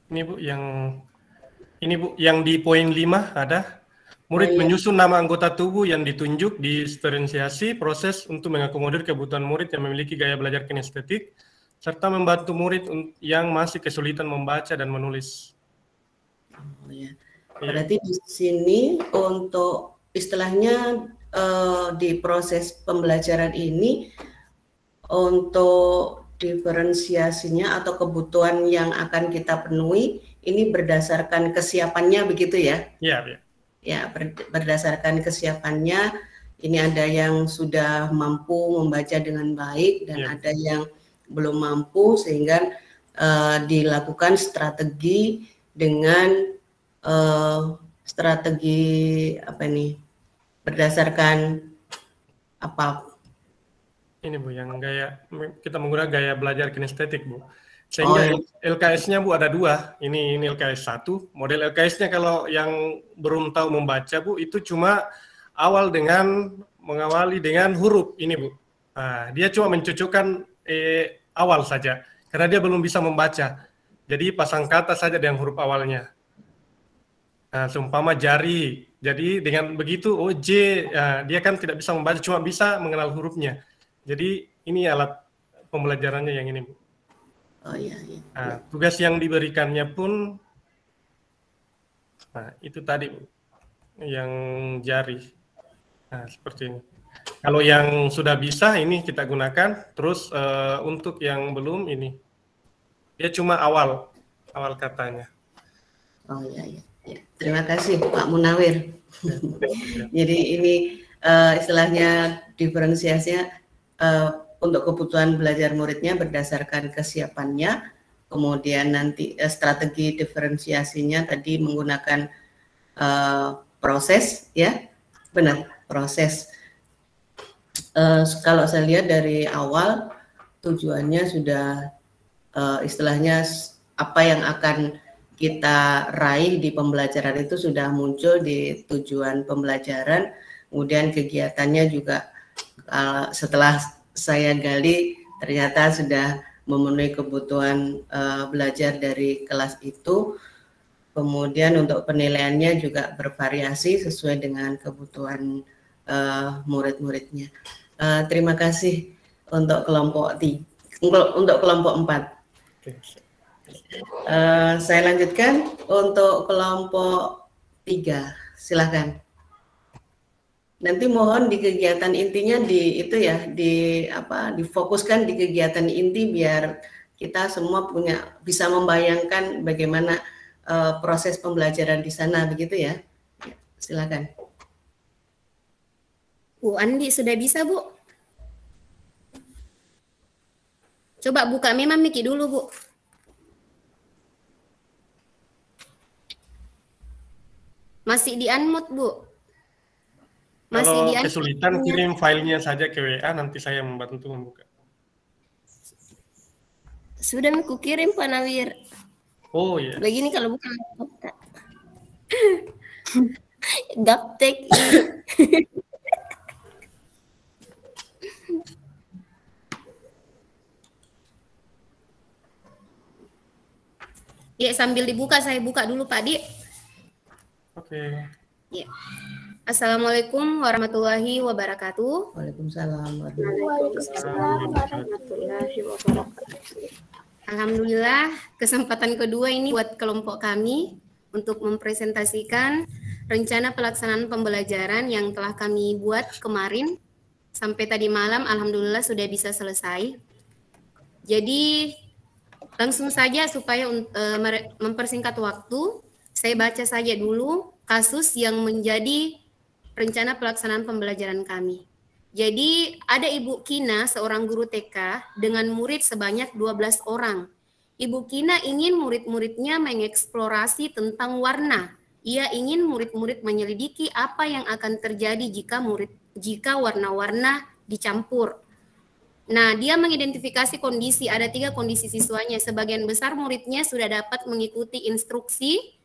Ini Bu, yang di poin 5 ada murid menyusun nama anggota tubuh yang ditunjuk di diferensiasi proses untuk mengakomodir kebutuhan murid yang memiliki gaya belajar kinestetik serta membantu murid yang masih kesulitan membaca dan menulis. Oh, ya. Berarti di sini untuk istilahnya di proses pembelajaran ini untuk diferensiasinya atau kebutuhan yang akan kita penuhi ini berdasarkan kesiapannya begitu ya? Iya. Ya, berdasarkan kesiapannya ini ada yang sudah mampu membaca dengan baik dan ada yang belum mampu sehingga dilakukan strategi dengan strategi berdasarkan apa? Ini Bu, yang kita menggunakan gaya belajar kinestetik Bu. Sehingga LKS-nya Bu ada 2. Ini LKS 1. Model LKS-nya kalau yang belum tahu membaca Bu, itu cuma mengawali dengan huruf ini Bu. Nah, dia cuma mencocokkan awal saja karena dia belum bisa membaca. Jadi pasang kata saja dengan huruf awalnya. Nah, seumpama jari. Jadi dengan begitu J, dia kan tidak bisa membaca, cuma bisa mengenal hurufnya. Jadi ini alat pembelajarannya yang ini, Bu. Oh iya, iya. Nah, tugas yang diberikannya pun, nah itu tadi, Bu, yang jari. Nah, seperti ini. Kalau yang sudah bisa ini kita gunakan, terus untuk yang belum ini, dia cuma awal katanya. Oh iya, iya. Ya. Terima kasih Pak Munawir. Jadi ini istilahnya diferensiasinya untuk kebutuhan belajar muridnya berdasarkan kesiapannya, kemudian nanti strategi diferensiasinya tadi menggunakan proses, ya, benar, proses. Kalau saya lihat dari awal tujuannya sudah istilahnya apa yang akan kita raih di pembelajaran itu sudah muncul di tujuan pembelajaran, kemudian kegiatannya juga setelah saya gali ternyata sudah memenuhi kebutuhan belajar dari kelas itu. Kemudian untuk penilaiannya juga bervariasi sesuai dengan kebutuhan murid-muridnya. Terima kasih untuk kelompok 4. Saya lanjutkan untuk kelompok 3, silakan. Nanti mohon di kegiatan intinya difokuskan di kegiatan inti biar kita semua bisa membayangkan bagaimana proses pembelajaran di sana, begitu ya. Silakan. Bu Andi sudah bisa, Bu? Coba buka memang Miki dulu, Bu. Masih di unmute, Bu. Masih Kalau di unmute. kesulitan kirim filenya saja ke WA, nanti saya membantu membuka. Sudah aku kirim Pak Nawir. Oh iya. Begini kalau bukan gaptek. Ya, sambil dibuka saya buka dulu Pak Di. Oke. Ya. Assalamualaikum warahmatullahi wabarakatuh. Waalaikumsalam warahmatullahi wabarakatuh. Alhamdulillah, kesempatan kedua ini buat kelompok kami untuk mempresentasikan rencana pelaksanaan pembelajaran yang telah kami buat kemarin sampai tadi malam. Alhamdulillah sudah bisa selesai. Jadi langsung saja supaya mempersingkat waktu, saya baca saja dulu kasus yang menjadi rencana pelaksanaan pembelajaran kami. Jadi ada Ibu Kina, seorang guru TK dengan murid sebanyak 12 orang. Ibu Kina ingin murid-muridnya mengeksplorasi tentang warna. Ia ingin murid-murid menyelidiki apa yang akan terjadi jika warna-warna dicampur. Nah, dia mengidentifikasi kondisi, ada 3 kondisi siswanya. Sebagian besar muridnya sudah dapat mengikuti instruksi,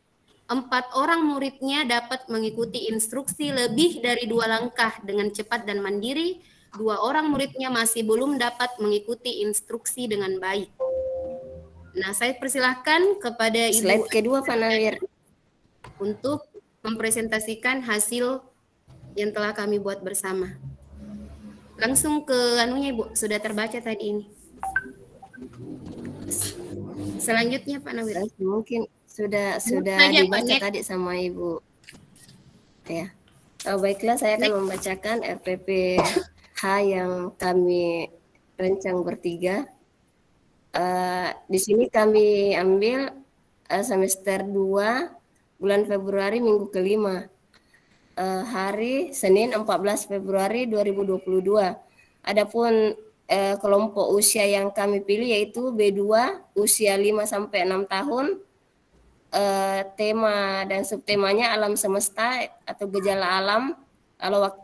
4 orang muridnya dapat mengikuti instruksi lebih dari 2 langkah dengan cepat dan mandiri. 2 orang muridnya masih belum dapat mengikuti instruksi dengan baik. Nah, saya persilahkan kepada Ibu Slide kedua Pak Nawir untuk mempresentasikan hasil yang telah kami buat bersama. Langsung ke anunya Ibu, sudah terbaca tadi ini. Selanjutnya Pak Nawir. mungkin sudah dibaca tadi sama Ibu. Ya. Baiklah, saya akan membacakan RPPH yang kami rencang bertiga. Di sini kami ambil semester 2 bulan Februari minggu kelima. Hari Senin 14 Februari 2022. Adapun kelompok usia yang kami pilih yaitu B2 usia 5 sampai 6 tahun. Tema dan subtemanya alam semesta atau gejala alam.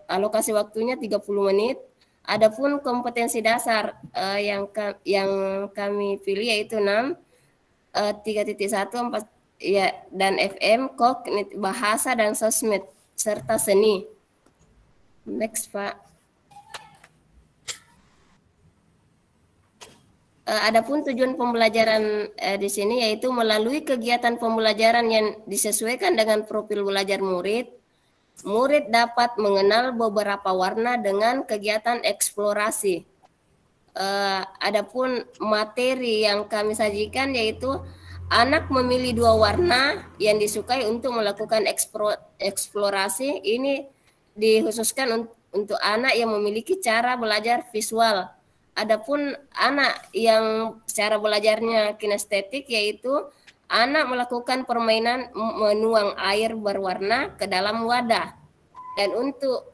Alokasi waktunya 30 menit. Adapun kompetensi dasar yang kami pilih yaitu 6 3.1 4 ya, dan FM, kognitif bahasa dan sosmed serta seni. Next Pak. Adapun tujuan pembelajaran di sini yaitu melalui kegiatan pembelajaran yang disesuaikan dengan profil belajar murid. Murid dapat mengenal beberapa warna dengan kegiatan eksplorasi. Adapun materi yang kami sajikan yaitu anak memilih 2 warna yang disukai untuk melakukan eksplorasi. Ini dikhususkan untuk anak yang memiliki cara belajar visual. Adapun anak yang cara belajarnya kinestetik yaitu anak melakukan permainan menuang air berwarna ke dalam wadah. Dan untuk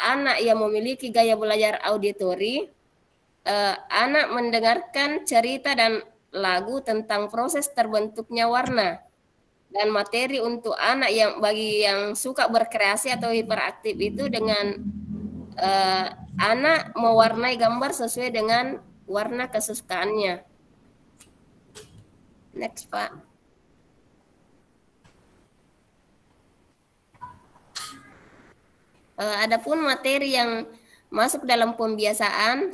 anak yang memiliki gaya belajar auditori, anak mendengarkan cerita dan lagu tentang proses terbentuknya warna. Dan materi untuk anak yang bagi yang suka berkreasi atau hiperaktif itu dengan anak mewarnai gambar sesuai dengan warna kesukaannya. Next, Pak. Adapun materi yang masuk dalam pembiasaan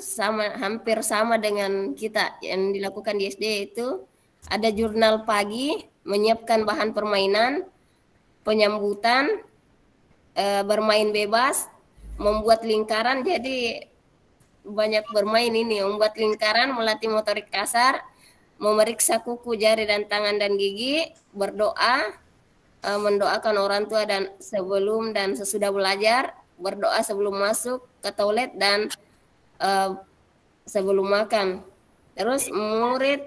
hampir sama dengan kita yang dilakukan di SD itu ada jurnal pagi, menyiapkan bahan permainan, penyambutan, bermain bebas, membuat lingkaran. Jadi banyak bermain ini, membuat lingkaran, melatih motorik kasar, memeriksa kuku, jari dan tangan dan gigi, berdoa, mendoakan orang tua dan sebelum dan sesudah belajar, berdoa sebelum masuk ke toilet dan sebelum makan. Terus murid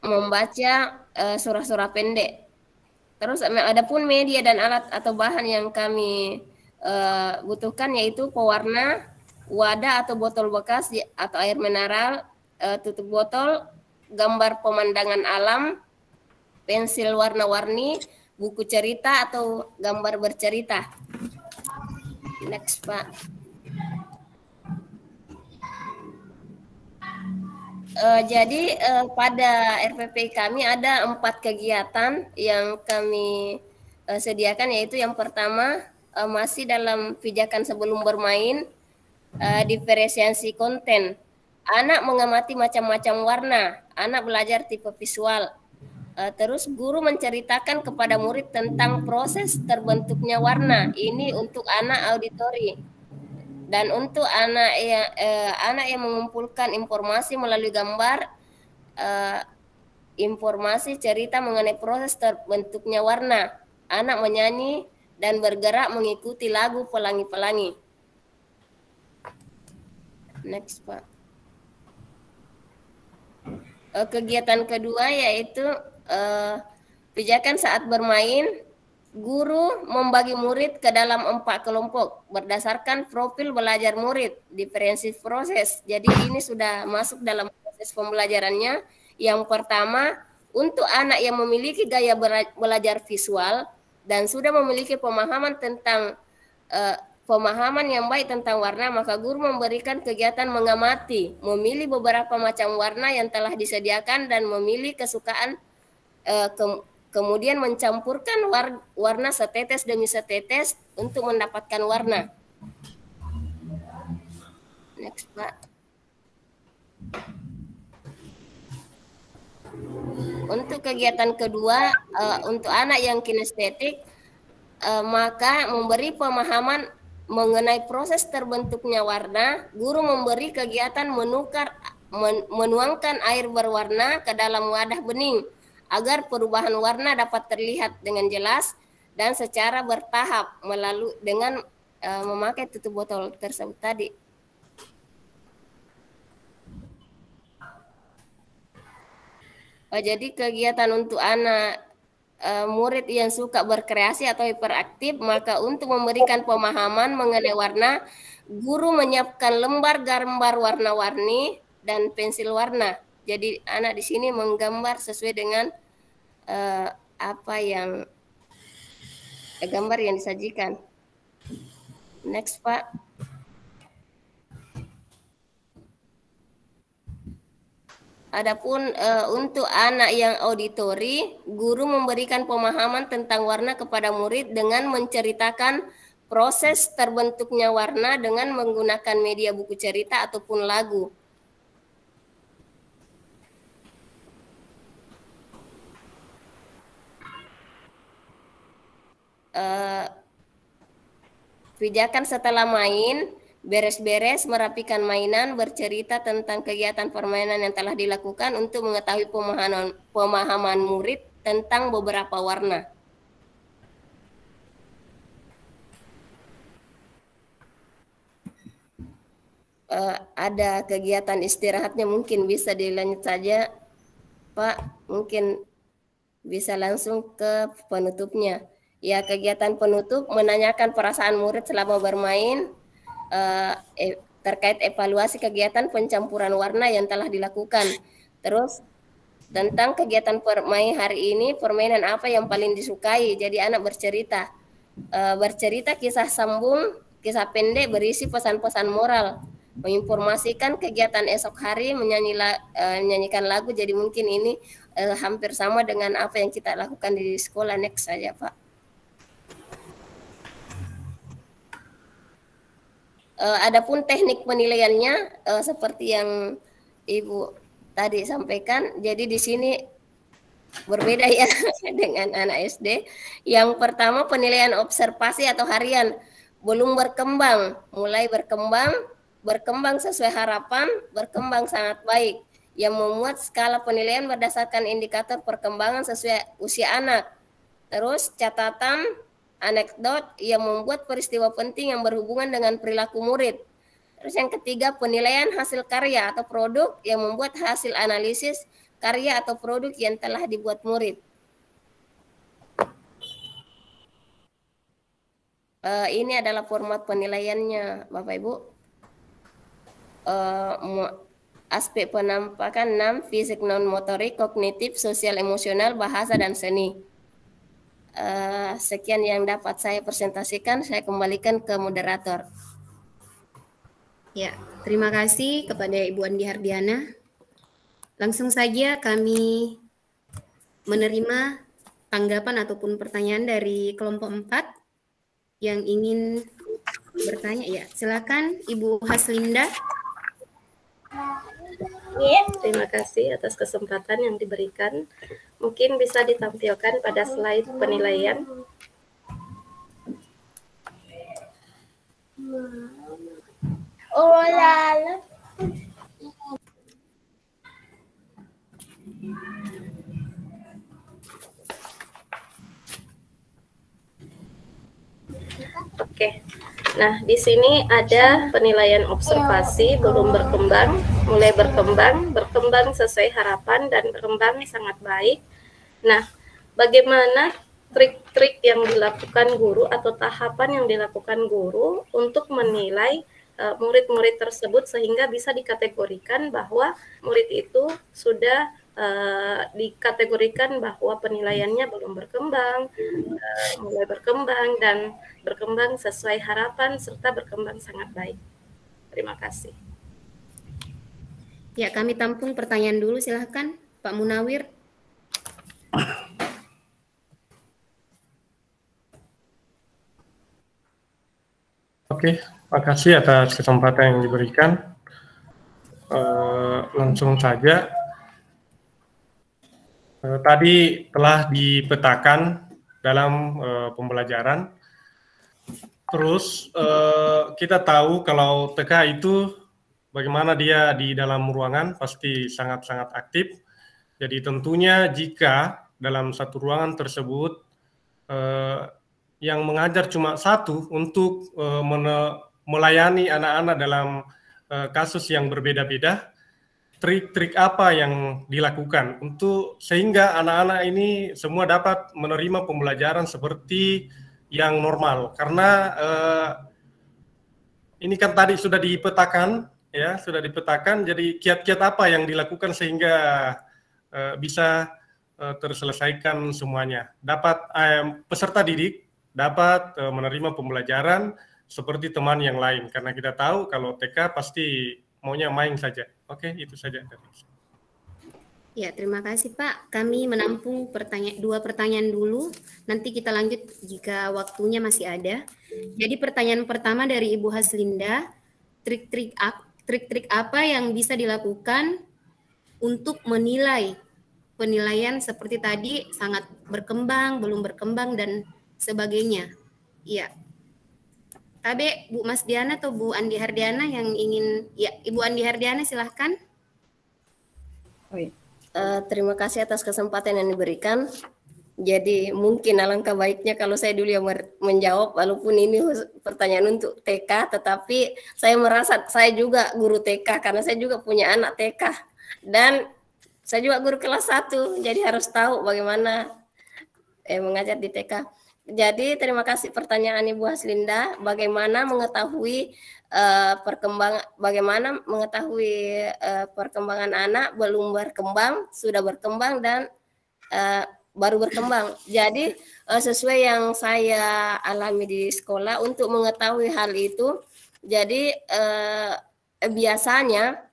membaca surah-surah pendek. Terus adapun media dan alat atau bahan yang kami butuhkan yaitu pewarna, wadah atau botol bekas atau air mineral, tutup botol, gambar pemandangan alam, pensil warna-warni, buku cerita atau gambar bercerita. Next, Pak. Jadi pada RPP kami ada 4 kegiatan yang kami sediakan, yaitu yang pertama masih dalam pijakan sebelum bermain, diferensiasi konten. Anak mengamati macam-macam warna, anak belajar tipe visual. Terus guru menceritakan kepada murid tentang proses terbentuknya warna. Ini untuk anak auditori. Dan untuk anak yang mengumpulkan informasi melalui gambar, informasi cerita mengenai proses terbentuknya warna. Anak menyanyi dan bergerak mengikuti lagu pelangi-pelangi. Next, Pak. Kegiatan kedua yaitu pijakan saat bermain. Guru membagi murid ke dalam 4 kelompok berdasarkan profil belajar murid, diferensiasi proses. Jadi ini sudah masuk dalam proses pembelajarannya. Yang pertama, untuk anak yang memiliki gaya belajar visual dan sudah memiliki pemahaman tentang pemahaman yang baik tentang warna, maka guru memberikan kegiatan mengamati, memilih beberapa macam warna yang telah disediakan dan memilih kesukaan, kemudian mencampurkan warna setetes demi setetes untuk mendapatkan warna. Next, Pak. Untuk kegiatan kedua, untuk anak yang kinestetik, maka memberi pemahaman mengenai proses terbentuknya warna. Guru memberi kegiatan menuangkan air berwarna ke dalam wadah bening agar perubahan warna dapat terlihat dengan jelas dan secara bertahap melalui dengan memakai tutup botol tersebut tadi. Jadi kegiatan untuk anak murid yang suka berkreasi atau hiperaktif, maka untuk memberikan pemahaman mengenai warna, guru menyiapkan lembar gambar warna-warni dan pensil warna. Jadi anak di sini menggambar sesuai dengan apa yang gambar yang disajikan. Next, Pak. Adapun untuk anak yang auditori, guru memberikan pemahaman tentang warna kepada murid dengan menceritakan proses terbentuknya warna dengan menggunakan media buku cerita ataupun lagu. Pijakan setelah main, beres-beres, merapikan mainan, bercerita tentang kegiatan permainan yang telah dilakukan untuk mengetahui pemahaman murid tentang beberapa warna. Ada kegiatan istirahatnya, mungkin bisa dilanjut saja, Pak. Mungkin bisa langsung ke penutupnya. Ya, kegiatan penutup menanyakan perasaan murid selama bermain, terkait evaluasi kegiatan pencampuran warna yang telah dilakukan. Terus tentang kegiatan permain hari ini, permainan apa yang paling disukai. Jadi anak bercerita, bercerita kisah sambung, kisah pendek berisi pesan-pesan moral, menginformasikan kegiatan esok hari, menyanyikan lagu. Jadi mungkin ini hampir sama dengan apa yang kita lakukan di sekolah. Next saja, Pak. Adapun teknik penilaiannya seperti yang Ibu tadi sampaikan. Jadi di sini berbeda ya dengan anak SD. Yang pertama penilaian observasi atau harian, belum berkembang, mulai berkembang sesuai harapan, berkembang sangat baik, yang memuat skala penilaian berdasarkan indikator perkembangan sesuai usia anak. Terus catatan anekdot yang membuat peristiwa penting yang berhubungan dengan perilaku murid. Terus yang ketiga penilaian hasil karya atau produk yang membuat hasil analisis karya atau produk yang telah dibuat murid. Ini adalah format penilaiannya, Bapak Ibu. Aspek penampakan 6, fisik, non motorik, kognitif, sosial, emosional, bahasa, dan seni. Sekian yang dapat saya presentasikan. Saya kembalikan ke moderator. Ya, terima kasih kepada Ibu Andi Hardiana. Langsung saja kami menerima tanggapan ataupun pertanyaan dari kelompok 4 yang ingin bertanya. Ya, silakan Ibu Haslinda. Terima kasih atas kesempatan yang diberikan. Mungkin bisa ditampilkan pada slide penilaian. Oke. Nah, di sini ada penilaian observasi, belum berkembang, mulai berkembang sesuai harapan, dan berkembang sangat baik. Nah, bagaimana trik-trik yang dilakukan guru atau tahapan yang dilakukan guru untuk menilai murid-murid tersebut sehingga bisa dikategorikan bahwa murid itu sudah dikategorikan bahwa penilaiannya belum berkembang, mulai berkembang, dan berkembang sesuai harapan, serta berkembang sangat baik. Terima kasih. Ya, kami tampung pertanyaan dulu, silahkan Pak Munawir. Oke, makasih atas kesempatan yang diberikan. Langsung saja. Tadi telah dipetakan dalam pembelajaran. Terus kita tahu kalau TK itu bagaimana dia di dalam ruangan pasti sangat-sangat aktif. Jadi tentunya jika dalam satu ruangan tersebut yang mengajar cuma satu untuk melayani anak-anak dalam kasus yang berbeda-beda, trik-trik apa yang dilakukan untuk sehingga anak-anak ini semua dapat menerima pembelajaran seperti yang normal, karena ini kan tadi sudah dipetakan ya, jadi kiat-kiat apa yang dilakukan sehingga bisa terselesaikan semuanya, dapat peserta didik dapat menerima pembelajaran seperti teman yang lain, karena kita tahu kalau TK pasti maunya main saja. Oke, itu saja. Ya, terima kasih Pak. Kami menampung dua pertanyaan dulu. Nanti kita lanjut jika waktunya masih ada. Jadi pertanyaan pertama dari Ibu Haslinda, trik-trik apa yang bisa dilakukan untuk menilai penilaian seperti tadi sangat berkembang, belum berkembang, dan sebagainya. Iya. Abe, Bu Mas Diana atau Bu Andi Hardiana yang ingin, ya Ibu Andi Hardiana silahkan. Oh, iya. Terima kasih atas kesempatan yang diberikan. Jadi mungkin alangkah baiknya kalau saya dulu yang menjawab, walaupun ini pertanyaan untuk TK, tetapi saya merasa saya juga guru TK karena saya juga punya anak TK dan saya juga guru kelas 1, jadi harus tahu bagaimana mengajar di TK. Jadi terima kasih pertanyaan Ibu Haslinda, bagaimana mengetahui perkembangan anak belum berkembang, sudah berkembang dan baru berkembang. Jadi sesuai yang saya alami di sekolah untuk mengetahui hal itu, jadi biasanya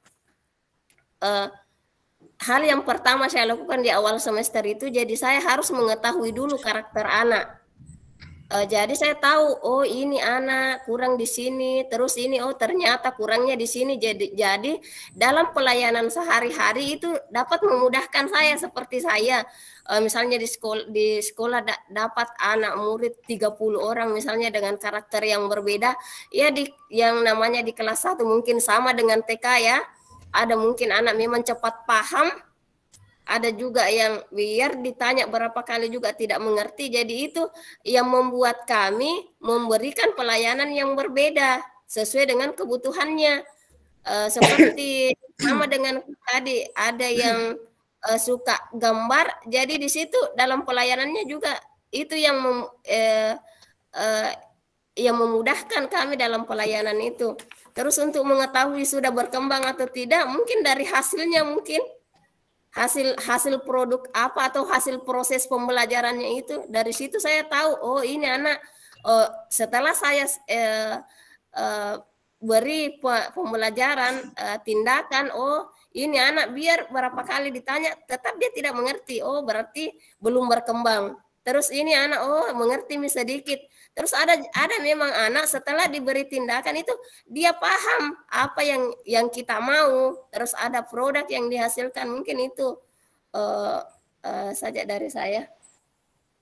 hal yang pertama saya lakukan di awal semester itu, jadi saya harus mengetahui dulu karakter anak. Jadi saya tahu, oh ini anak kurang di sini, terus ini oh ternyata kurangnya di sini. Jadi dalam pelayanan sehari-hari itu dapat memudahkan saya, seperti saya misalnya di sekolah dapat anak murid 30 orang misalnya dengan karakter yang berbeda. Ya yang namanya di kelas 1 mungkin sama dengan TK ya. Ada mungkin anak memang cepat paham, ada juga yang biar ditanya berapa kali juga tidak mengerti. Jadi itu yang membuat kami memberikan pelayanan yang berbeda sesuai dengan kebutuhannya. Seperti sama dengan tadi, ada yang suka gambar, jadi di situ dalam pelayanannya juga itu yang memudahkan kami dalam pelayanan itu. Terus untuk mengetahui sudah berkembang atau tidak, mungkin dari hasilnya, mungkin hasil produk apa atau hasil proses pembelajarannya itu, dari situ saya tahu, oh ini anak setelah saya beri pembelajaran tindakan, oh ini anak biar berapa kali ditanya tetap dia tidak mengerti, oh berarti belum berkembang. Terus ini anak oh mengerti sedikit. Terus ada memang anak setelah diberi tindakan itu dia paham apa yang kita mau. Terus ada produk yang dihasilkan. Mungkin itu saja dari saya.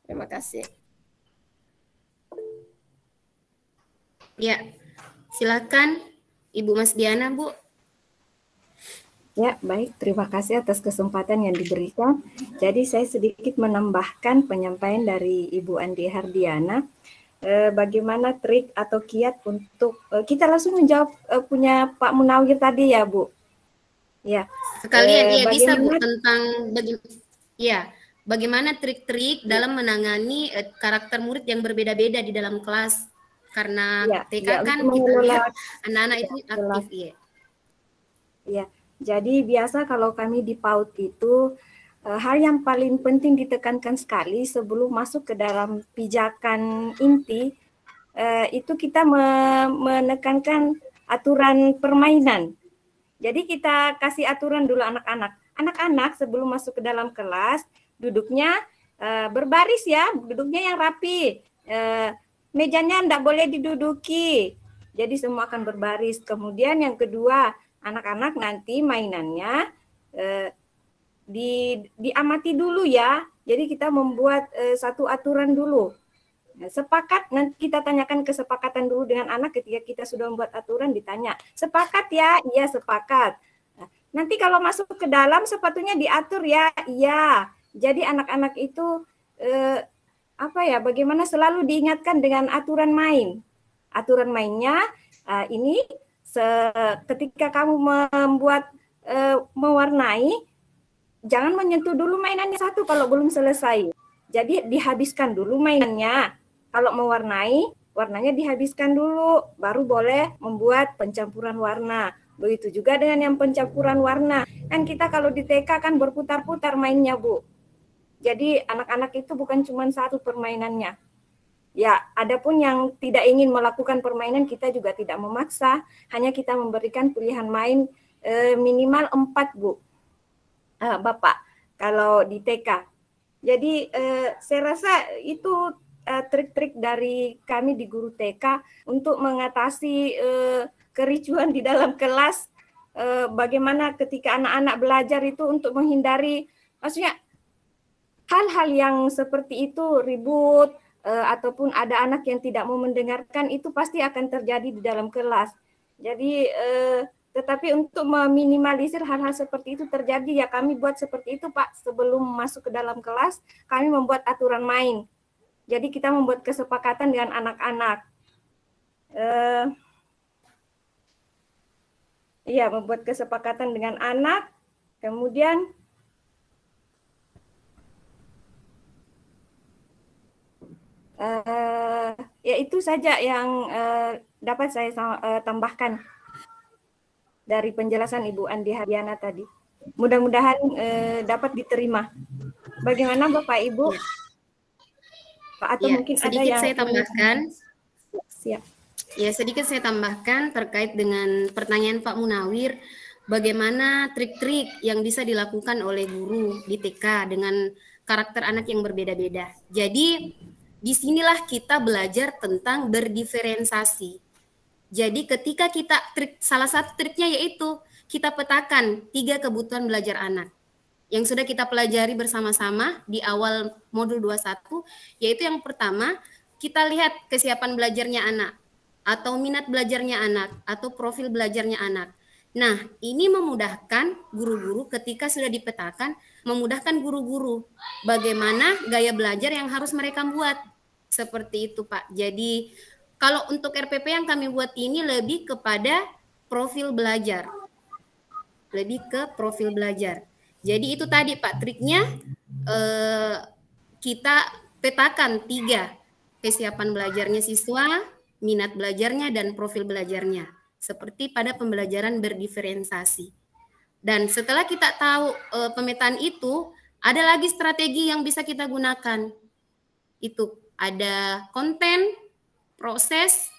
Terima kasih. Ya, silakan Ibu Mas Diana, Bu. Ya, baik. Terima kasih atas kesempatan yang diberikan. Jadi saya sedikit menambahkan penyampaian dari Ibu Andi Hardiana. Bagaimana trik atau kiat untuk kita langsung menjawab punya Pak Munawir tadi ya, Bu. Ya. Sekalian ya bisa Bu tentang bagaimana trik-trik dalam menangani karakter murid yang berbeda-beda di dalam kelas, karena TK kan kita lihat anak-anak itu aktif ya. Ya. Jadi biasa kalau kami di PAUD itu hal yang paling penting ditekankan sekali sebelum masuk ke dalam pijakan inti itu kita menekankan aturan permainan. Jadi kita kasih aturan dulu anak-anak. Anak-anak sebelum masuk ke dalam kelas duduknya berbaris ya, duduknya yang rapi. Mejanya enggak boleh diduduki. Jadi semua akan berbaris. Kemudian yang kedua, anak-anak nanti mainannya diamati dulu ya. Jadi kita membuat satu aturan dulu. Nah, sepakat, nanti kita tanyakan kesepakatan dulu dengan anak ketika kita sudah membuat aturan, ditanya. Sepakat ya? Iya, sepakat. Nah, nanti kalau masuk ke dalam sepatunya diatur ya? Iya. Jadi anak-anak itu bagaimana selalu diingatkan dengan aturan main. Aturan mainnya ini ketika kamu membuat mewarnai, jangan menyentuh dulu mainannya satu kalau belum selesai. Jadi dihabiskan dulu mainannya. Kalau mewarnai, warnanya dihabiskan dulu, baru boleh membuat pencampuran warna. Begitu juga dengan yang pencampuran warna. Kan kita kalau di TK kan berputar-putar mainnya, Bu. Jadi anak-anak itu bukan cuma satu permainannya. Ya, adapun yang tidak ingin melakukan permainan kita juga tidak memaksa, hanya kita memberikan pilihan main minimal 4, Bu. Bapak, kalau di TK. Jadi saya rasa itu trik-trik dari kami di guru TK untuk mengatasi kericuhan di dalam kelas. Bagaimana ketika anak-anak belajar itu untuk menghindari, maksudnya hal-hal yang seperti itu, ribut, ataupun ada anak yang tidak mau mendengarkan, itu pasti akan terjadi di dalam kelas. Jadi tetapi untuk meminimalisir hal-hal seperti itu terjadi, ya kami buat seperti itu Pak. Sebelum masuk ke dalam kelas, kami membuat aturan main. Jadi kita membuat kesepakatan dengan anak-anak. Iya, membuat kesepakatan dengan anak, kemudian ya itu saja yang dapat saya tambahkan dari penjelasan Ibu Andi Hardiana tadi. Mudah-mudahan dapat diterima. Bagaimana Bapak Ibu? Pak, atau Ya, mungkin sedikit ada yang saya tambahkan. Siap. Ya, sedikit saya tambahkan terkait dengan pertanyaan Pak Munawir, bagaimana trik-trik yang bisa dilakukan oleh guru di TK dengan karakter anak yang berbeda-beda. Jadi, disinilah kita belajar tentang berdiferensiasi. Jadi ketika kita salah satu triknya yaitu kita petakan 3 kebutuhan belajar anak yang sudah kita pelajari bersama-sama di awal modul 21, yaitu yang pertama kita lihat kesiapan belajarnya anak atau minat belajarnya anak atau profil belajarnya anak. Nah, ini memudahkan guru-guru ketika sudah dipetakan, memudahkan guru-guru bagaimana gaya belajar yang harus mereka buat. Seperti itu, Pak. Jadi, kalau untuk RPP yang kami buat ini lebih kepada profil belajar. Lebih ke profil belajar. Jadi itu tadi, Pak, triknya kita petakan 3 kesiapan belajarnya siswa, minat belajarnya, dan profil belajarnya. Seperti pada pembelajaran berdiferensiasi. Dan setelah kita tahu pemetaan itu, ada lagi strategi yang bisa kita gunakan. Itu ada konten, proses,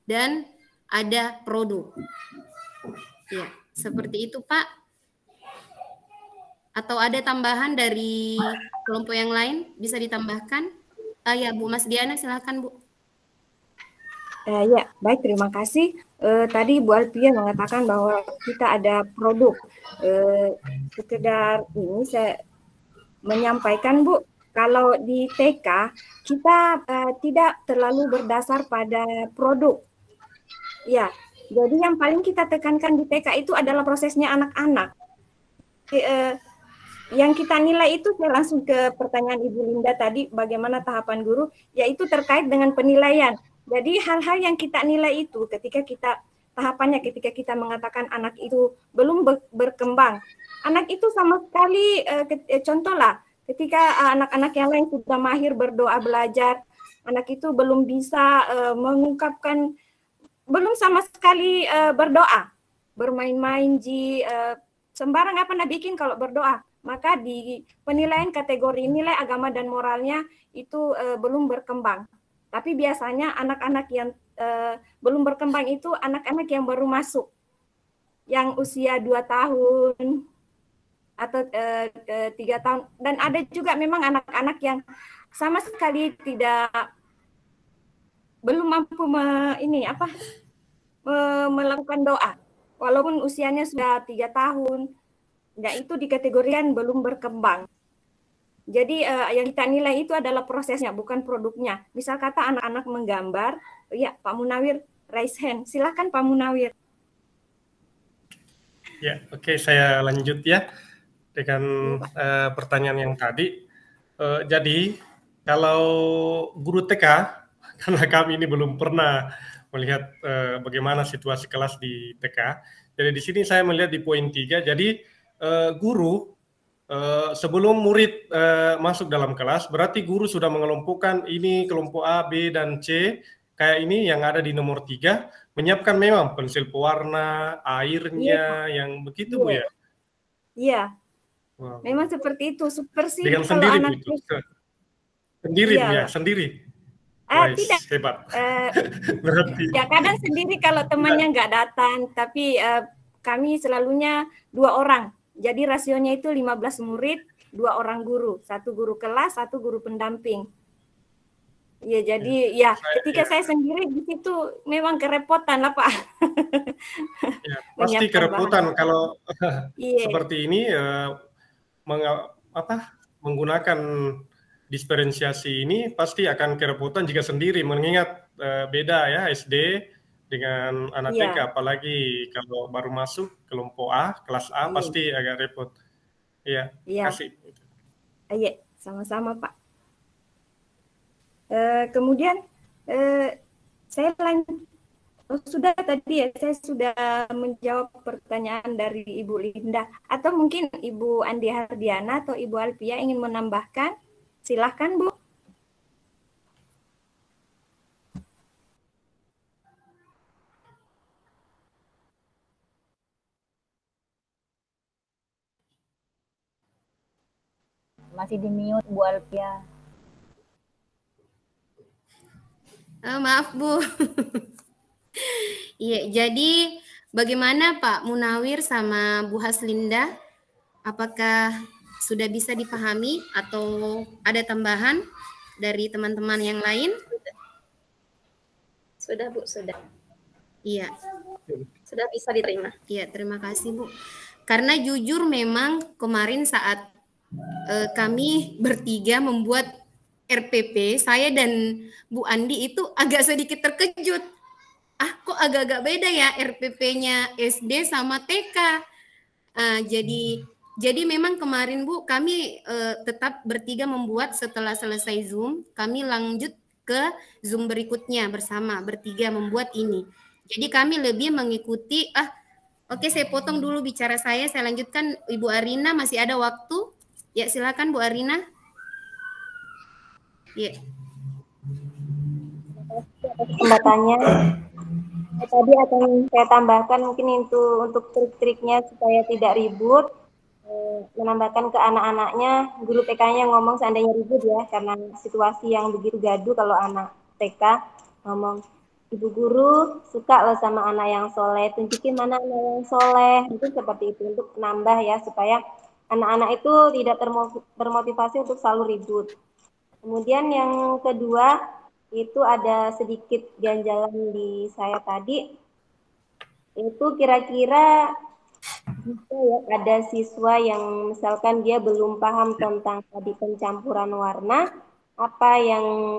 dan ada produk. Ya, seperti itu Pak. Atau ada tambahan dari kelompok yang lain bisa ditambahkan? Ya Bu, Mas Diana silakan Bu. Ya, baik, terima kasih. Tadi Bu Alpia mengatakan bahwa kita ada produk. Sekedar ini saya menyampaikan Bu, kalau di TK kita tidak terlalu berdasar pada produk. Ya, jadi yang paling kita tekankan di TK itu adalah prosesnya anak-anak. Yang kita nilai itu, saya langsung ke pertanyaan Ibu Linda tadi, bagaimana tahapan guru, yaitu terkait dengan penilaian. Jadi hal-hal yang kita nilai itu ketika kita mengatakan anak itu belum berkembang, anak itu sama sekali, contohlah, ketika anak-anak yang lain sudah mahir berdoa belajar, anak itu belum bisa mengungkapkan, belum sama sekali berdoa, bermain-main sembarang apa nak bikin kalau berdoa, maka di penilaian kategori nilai agama dan moralnya itu belum berkembang. Tapi biasanya anak-anak yang belum berkembang itu anak-anak yang baru masuk, yang usia 2 tahun, atau 3 tahun, dan ada juga memang anak-anak yang sama sekali belum mampu melakukan doa walaupun usianya sudah 3 tahun. Nah, itu dikategorikan belum berkembang. Jadi yang kita nilai itu adalah prosesnya, bukan produknya. Misal kata anak-anak menggambar, ya Pak Munawir raise hand, silakan Pak Munawir. Ya, oke, saya lanjut ya dengan pertanyaan yang tadi. Jadi kalau guru TK, karena kami ini belum pernah melihat bagaimana situasi kelas di TK, jadi di sini saya melihat di poin 3. Jadi guru sebelum murid masuk dalam kelas, berarti guru sudah mengelompokkan ini kelompok A, B, dan C. Kayak ini yang ada di nomor 3, menyiapkan memang pensil pewarna, airnya, yang begitu Bu ya? Iya. Wow. Memang seperti itu, super sih. Dengan sendiri anak itu. Sendiri Bu ya, sendiri. Tidak. Hebat. Berarti. Ya kadang sendiri kalau temannya nggak datang, tapi kami selalunya 2 orang. Jadi rasionya itu 15 murid, 2 orang guru, 1 guru kelas, 1 guru pendamping. Ya jadi ya ketika saya sendiri di situ memang kerepotan lah Pak. Ya, pasti kerepotan kalau seperti ini menggunakan diferensiasi ini pasti akan kerepotan jika sendiri, mengingat beda ya SD dengan anak TK, apalagi kalau baru masuk kelompok A, kelas A pasti agak repot. Iya, kasih. Iya, sama-sama Pak. Kemudian saya sudah tadi ya, saya sudah menjawab pertanyaan dari Ibu Linda. Atau mungkin Ibu Andi Hardiana atau Ibu Alpia ingin menambahkan? Silahkan Bu. Masih di mute Bu Alpia. Maaf Bu. Iya, jadi bagaimana Pak Munawir sama Bu Haslinda? Apakah sudah bisa dipahami atau ada tambahan dari teman-teman yang lain? Sudah Bu, sudah. Iya. Sudah bisa diterima. Iya, terima kasih Bu. Karena jujur memang kemarin saat kami bertiga membuat RPP, saya dan Bu Andi itu agak sedikit terkejut. Kok agak-agak beda ya RPP-nya SD sama TK. Jadi memang kemarin Bu, kami tetap bertiga membuat setelah selesai Zoom, kami lanjut ke Zoom berikutnya bersama, bertiga membuat ini. Jadi kami lebih mengikuti, oke, saya potong dulu bicara saya lanjutkan. Ibu Arina masih ada waktu? Ya, silakan Bu Arina. Ya. Kesempatannya. Tadi akan saya tambahkan mungkin untuk trik-triknya supaya tidak ribut, menambahkan ke anak-anaknya, guru TK-nya ngomong seandainya ribut ya, karena situasi yang begitu gaduh kalau anak TK ngomong, Ibu guru suka loh sama anak yang soleh, tunjukin mana anak yang soleh, mungkin seperti itu untuk menambah ya, supaya anak-anak itu tidak termotivasi untuk selalu ribut. Kemudian yang kedua, itu ada sedikit ganjalan di saya tadi, itu kira-kira bisa ya ada siswa yang misalkan dia belum paham tentang tadi pencampuran warna,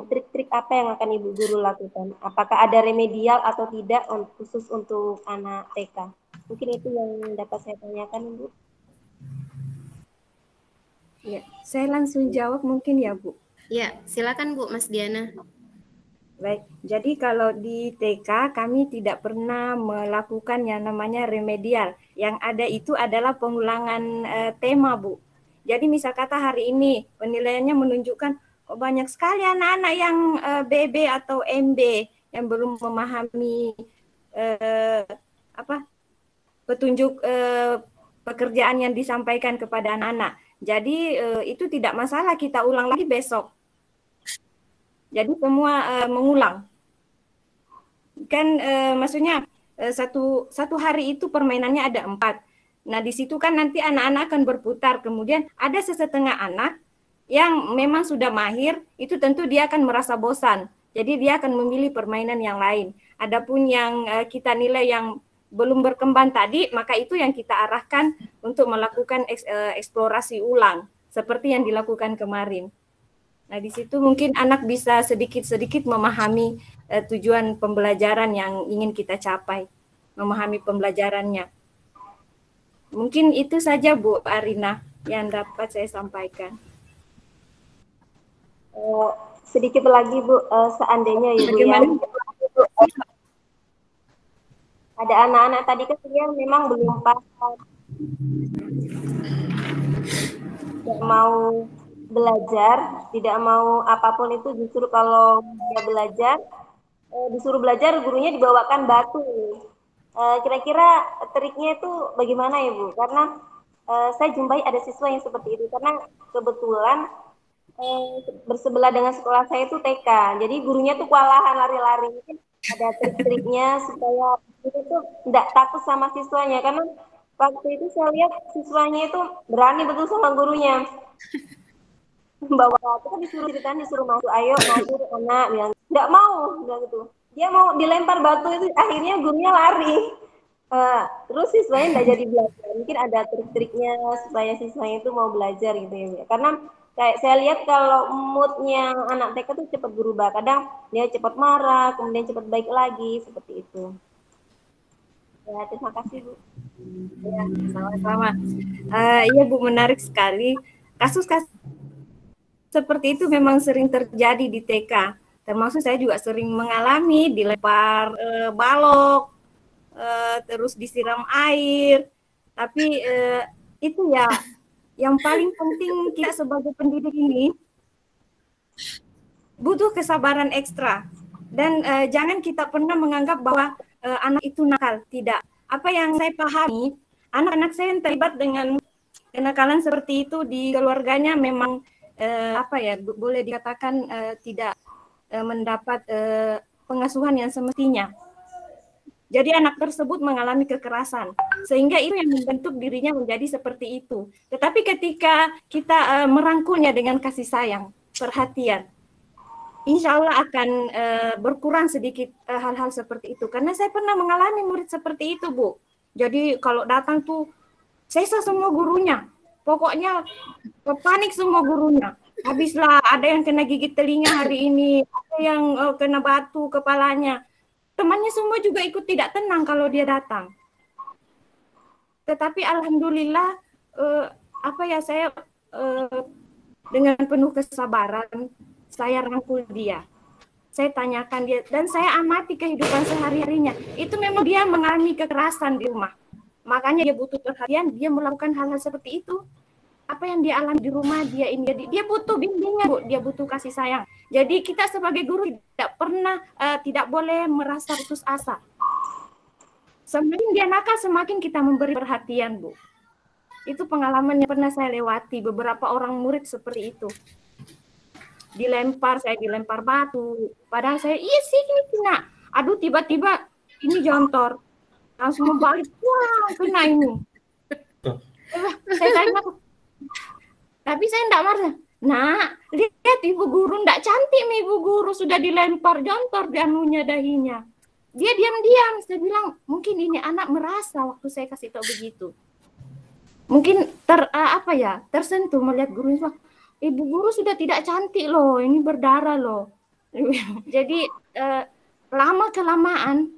trik-trik apa yang akan Ibu Guru lakukan? Apakah ada remedial atau tidak khusus untuk anak TK? Mungkin itu yang dapat saya tanyakan, Ibu. Ya, saya langsung jawab mungkin ya Bu. Ya, silakan Bu, Mas Diana. Baik, jadi kalau di TK kami tidak pernah melakukan yang namanya remedial. Yang ada itu adalah pengulangan tema, Bu. Jadi misal kata hari ini penilaiannya menunjukkan banyak sekali anak-anak yang BB atau MB yang belum memahami petunjuk pekerjaan yang disampaikan kepada anak-anak. Jadi itu tidak masalah, kita ulang lagi besok. Jadi semua mengulang. Kan maksudnya satu hari itu permainannya ada 4. Nah di situ kan nanti anak-anak akan berputar. Kemudian ada sesetengah anak yang memang sudah mahir, itu tentu dia akan merasa bosan. Jadi dia akan memilih permainan yang lain. Adapun yang kita nilai yang belum berkembang tadi, maka itu yang kita arahkan untuk melakukan eksplorasi ulang, seperti yang dilakukan kemarin. Nah, di situ mungkin anak bisa sedikit-sedikit memahami tujuan pembelajaran yang ingin kita capai, memahami pembelajarannya. Mungkin itu saja Bu Arina yang dapat saya sampaikan. Sedikit lagi Bu, seandainya Ibu ya, ada anak-anak tadi kan yang memang belum paham, tidak mau belajar, tidak mau apapun itu, justru kalau dia belajar, disuruh belajar, gurunya dibawakan batu. Kira-kira triknya itu bagaimana ya Bu? Karena saya jumpai ada siswa yang seperti itu, karena kebetulan bersebelah dengan sekolah saya itu TK, jadi gurunya tuh kewalahan lari-lari. Mungkin ada trik-triknya supaya itu tidak takut sama siswanya, karena waktu itu saya lihat siswanya itu berani betul sama gurunya. Bawa itu kan disuruh masuk, ayo masuk anak, bilang nggak mau, bilang gitu. Dia mau dilempar batu itu, akhirnya gurunya lari. Terus siswanya nggak jadi belajar. Mungkin ada trik-triknya supaya siswanya itu mau belajar gitu ya. Karena Kayak saya lihat kalau moodnya anak TK tuh cepat berubah. Kadang dia cepat marah, kemudian cepat baik lagi, seperti itu. Ya, terima kasih Bu. Ya, sama-sama. Iya Bu, menarik sekali. Kasus-kasus seperti itu memang sering terjadi di TK. Termasuk saya juga sering mengalami dilempar balok, terus disiram air. Tapi itu ya yang paling penting kita sebagai pendidik ini butuh kesabaran ekstra. Dan jangan kita pernah menganggap bahwa anak itu nakal. Tidak. Apa yang saya pahami, anak-anak saya yang terlibat dengan kenakalan seperti itu di keluarganya memang boleh dikatakan tidak mendapat pengasuhan yang semestinya. Jadi anak tersebut mengalami kekerasan, sehingga itu yang membentuk dirinya menjadi seperti itu. Tetapi ketika kita merangkulnya dengan kasih sayang, perhatian, insya Allah akan berkurang sedikit hal-hal seperti itu. Karena saya pernah mengalami murid seperti itu, Bu. Jadi kalau datang tuh, sesa semua gurunya. Pokoknya panik semua gurunya. Habislah ada yang kena gigit telinga hari ini, ada yang kena batu kepalanya. Temannya semua juga ikut tidak tenang kalau dia datang. Tetapi alhamdulillah saya dengan penuh kesabaran saya rangkul dia. Saya tanyakan dia dan saya amati kehidupan sehari-harinya. Itu memang dia mengalami kekerasan di rumah. Makanya dia butuh perhatian, dia melakukan hal-hal seperti itu. Apa yang dia alami di rumah dia butuh bimbingan, Bu, dia butuh kasih sayang. Jadi kita sebagai guru tidak boleh merasa putus asa. Semakin dia nakal, semakin kita memberi perhatian, Bu. Itu pengalaman yang pernah saya lewati, beberapa orang murid seperti itu. Saya dilempar batu, padahal saya ini kena. Aduh, tiba-tiba ini jontor. Langsung membalik, wah kena ini. Saya tanya, tapi saya enggak marah. Nah, lihat ibu guru enggak cantik nih, ibu guru sudah dilempar jontor di anunya dahinya. Dia diam-diam. Saya bilang mungkin ini anak merasa waktu saya kasih tahu begitu. Mungkin tersentuh melihat gurunya. Ibu guru sudah tidak cantik loh, ini berdarah loh. Jadi lama kelamaan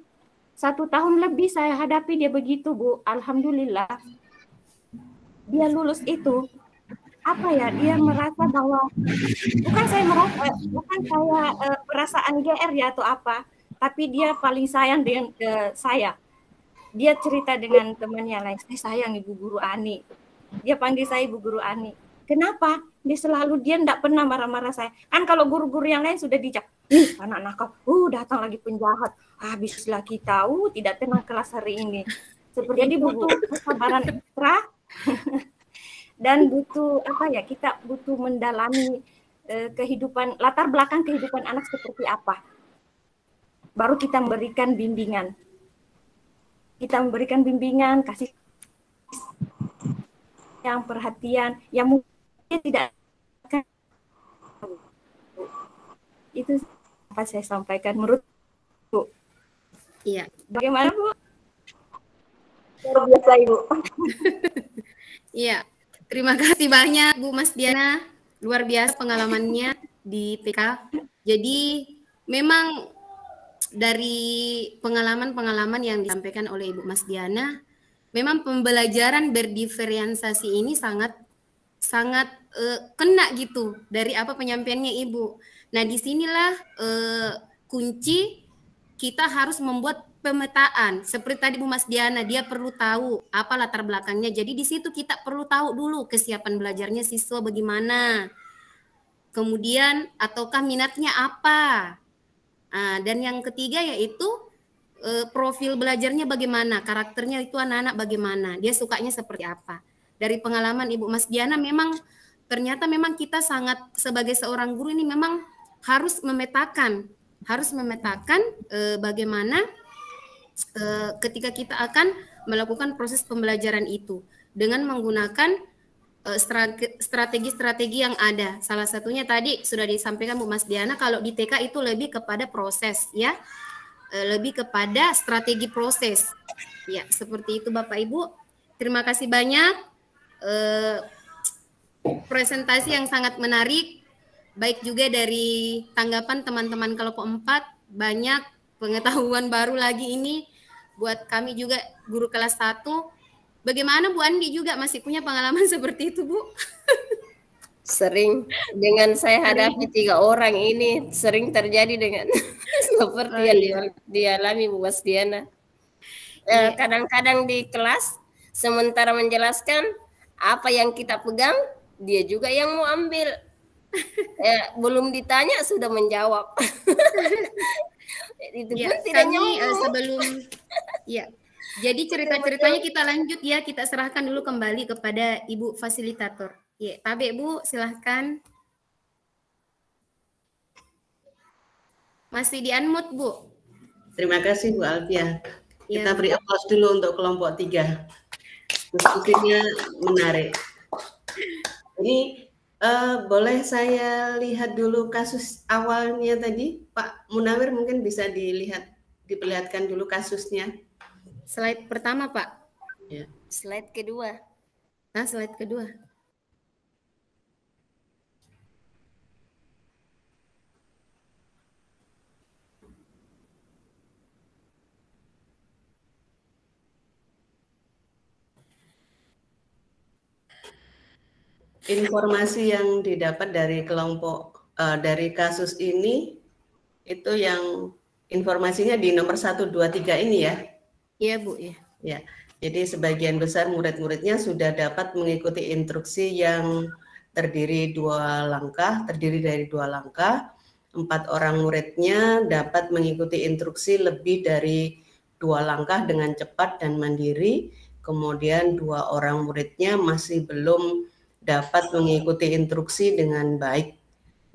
1 tahun lebih saya hadapi dia begitu, Bu. Alhamdulillah. Dia lulus itu. Dia merasa bahwa bukan saya perasaan GR ya atau apa, tapi dia paling sayang dengan saya. Dia cerita dengan temannya lain, saya sayang Ibu Guru Ani. Dia panggil saya Ibu Guru Ani. Kenapa? Dia enggak pernah marah-marah saya. Kan kalau guru-guru yang lain sudah dijak, anak nakal, datang lagi penjahat, habislah kita, tidak tenang kelas hari ini. Jadi butuh kesabaran ekstra. Dan butuh kita butuh mendalami kehidupan, latar belakang kehidupan anak seperti apa. Baru kita memberikan bimbingan. Kasih yang perhatian, yang mungkin tidak akan. Itu apa saya sampaikan menurut Bu. Iya. Bagaimana Bu? Luar biasa Ibu. Iya. Terima kasih banyak Bu Mas Diana, luar biasa pengalamannya di TK. Jadi memang dari pengalaman-pengalaman yang disampaikan oleh Ibu Mas Diana, memang pembelajaran berdiferensiasi ini sangat kena gitu dari apa penyampaiannya Ibu. Nah disinilah kunci kita harus membuat pemetaan. Seperti tadi Bu Mas Diana, dia perlu tahu apa latar belakangnya. Jadi di situ kita perlu tahu dulu kesiapan belajarnya siswa bagaimana. Kemudian ataukah minatnya apa. Dan yang ketiga yaitu profil belajarnya bagaimana, karakternya itu anak-anak bagaimana, dia sukanya seperti apa. Dari pengalaman Ibu Mas Diana memang ternyata memang kita sangat sebagai seorang guru ini memang harus memetakan bagaimana ketika kita akan melakukan proses pembelajaran itu dengan menggunakan strategi-strategi yang ada. Salah satunya tadi sudah disampaikan Bu Mas Diana, kalau di TK itu lebih kepada proses ya, lebih kepada strategi proses ya, seperti itu Bapak Ibu. Terima kasih banyak. presentasi yang sangat menarik, baik juga dari tanggapan teman-teman kelompok 4, banyak pengetahuan baru lagi ini buat kami juga guru kelas 1. Bagaimana Bu Andi juga masih punya pengalaman seperti itu, Bu? Sering, dengan saya hadapi 3 orang ini sering terjadi dengan seperti yang dialami Bu Wasdiana. Kadang-kadang di kelas sementara menjelaskan apa yang kita pegang, dia juga yang mau ambil. Belum ditanya sudah menjawab. Itu pun tidak nyambung. Sebelum jadi cerita-ceritanya kita lanjut ya, kita serahkan dulu kembali kepada Ibu fasilitator. Ya, Tabe Bu, silahkan. Masih di-unmute, Bu. Terima kasih Bu Alfia. Kita beri aplaus dulu untuk kelompok 3. Diskusinya menarik. Ini boleh saya lihat dulu kasus awalnya tadi, Pak Munawir, mungkin bisa diperlihatkan dulu kasusnya. Slide pertama, Pak. Ya. Slide kedua. Nah, slide kedua. Informasi yang didapat dari kelompok dari kasus ini itu yang informasinya di nomor 1, 2, 3 ini ya. Iya Bu ya. Ya. Jadi sebagian besar murid-muridnya sudah dapat mengikuti instruksi yang terdiri dari 2 langkah. 4 orang muridnya dapat mengikuti instruksi lebih dari 2 langkah dengan cepat dan mandiri. Kemudian 2 orang muridnya masih belum dapat mengikuti instruksi dengan baik.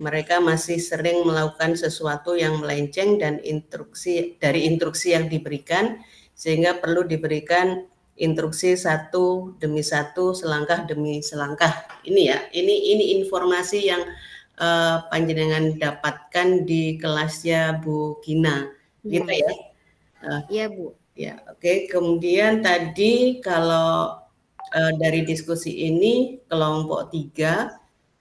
Mereka masih sering melakukan sesuatu yang melenceng dan dari instruksi yang diberikan, sehingga perlu diberikan instruksi 1 demi 1, selangkah demi selangkah. Ini ya, ini informasi yang panjenengan dapatkan di kelasnya Bu Gina, gitu ya? Iya Bu. Ya, oke. Kemudian tadi kalau dari diskusi ini kelompok 3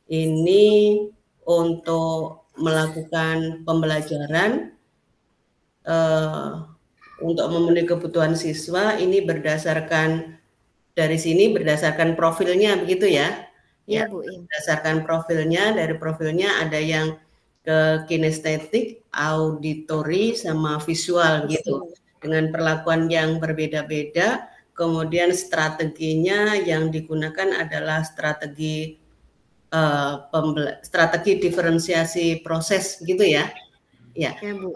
ini untuk melakukan pembelajaran untuk memenuhi kebutuhan siswa ini berdasarkan profilnya begitu ya? Iya Bu. Berdasarkan profilnya, dari profilnya ada yang ke kinestetik, auditori, sama visual gitu, dengan perlakuan yang berbeda-beda. Kemudian strateginya yang digunakan adalah strategi diferensiasi proses gitu ya. Ya. Bu.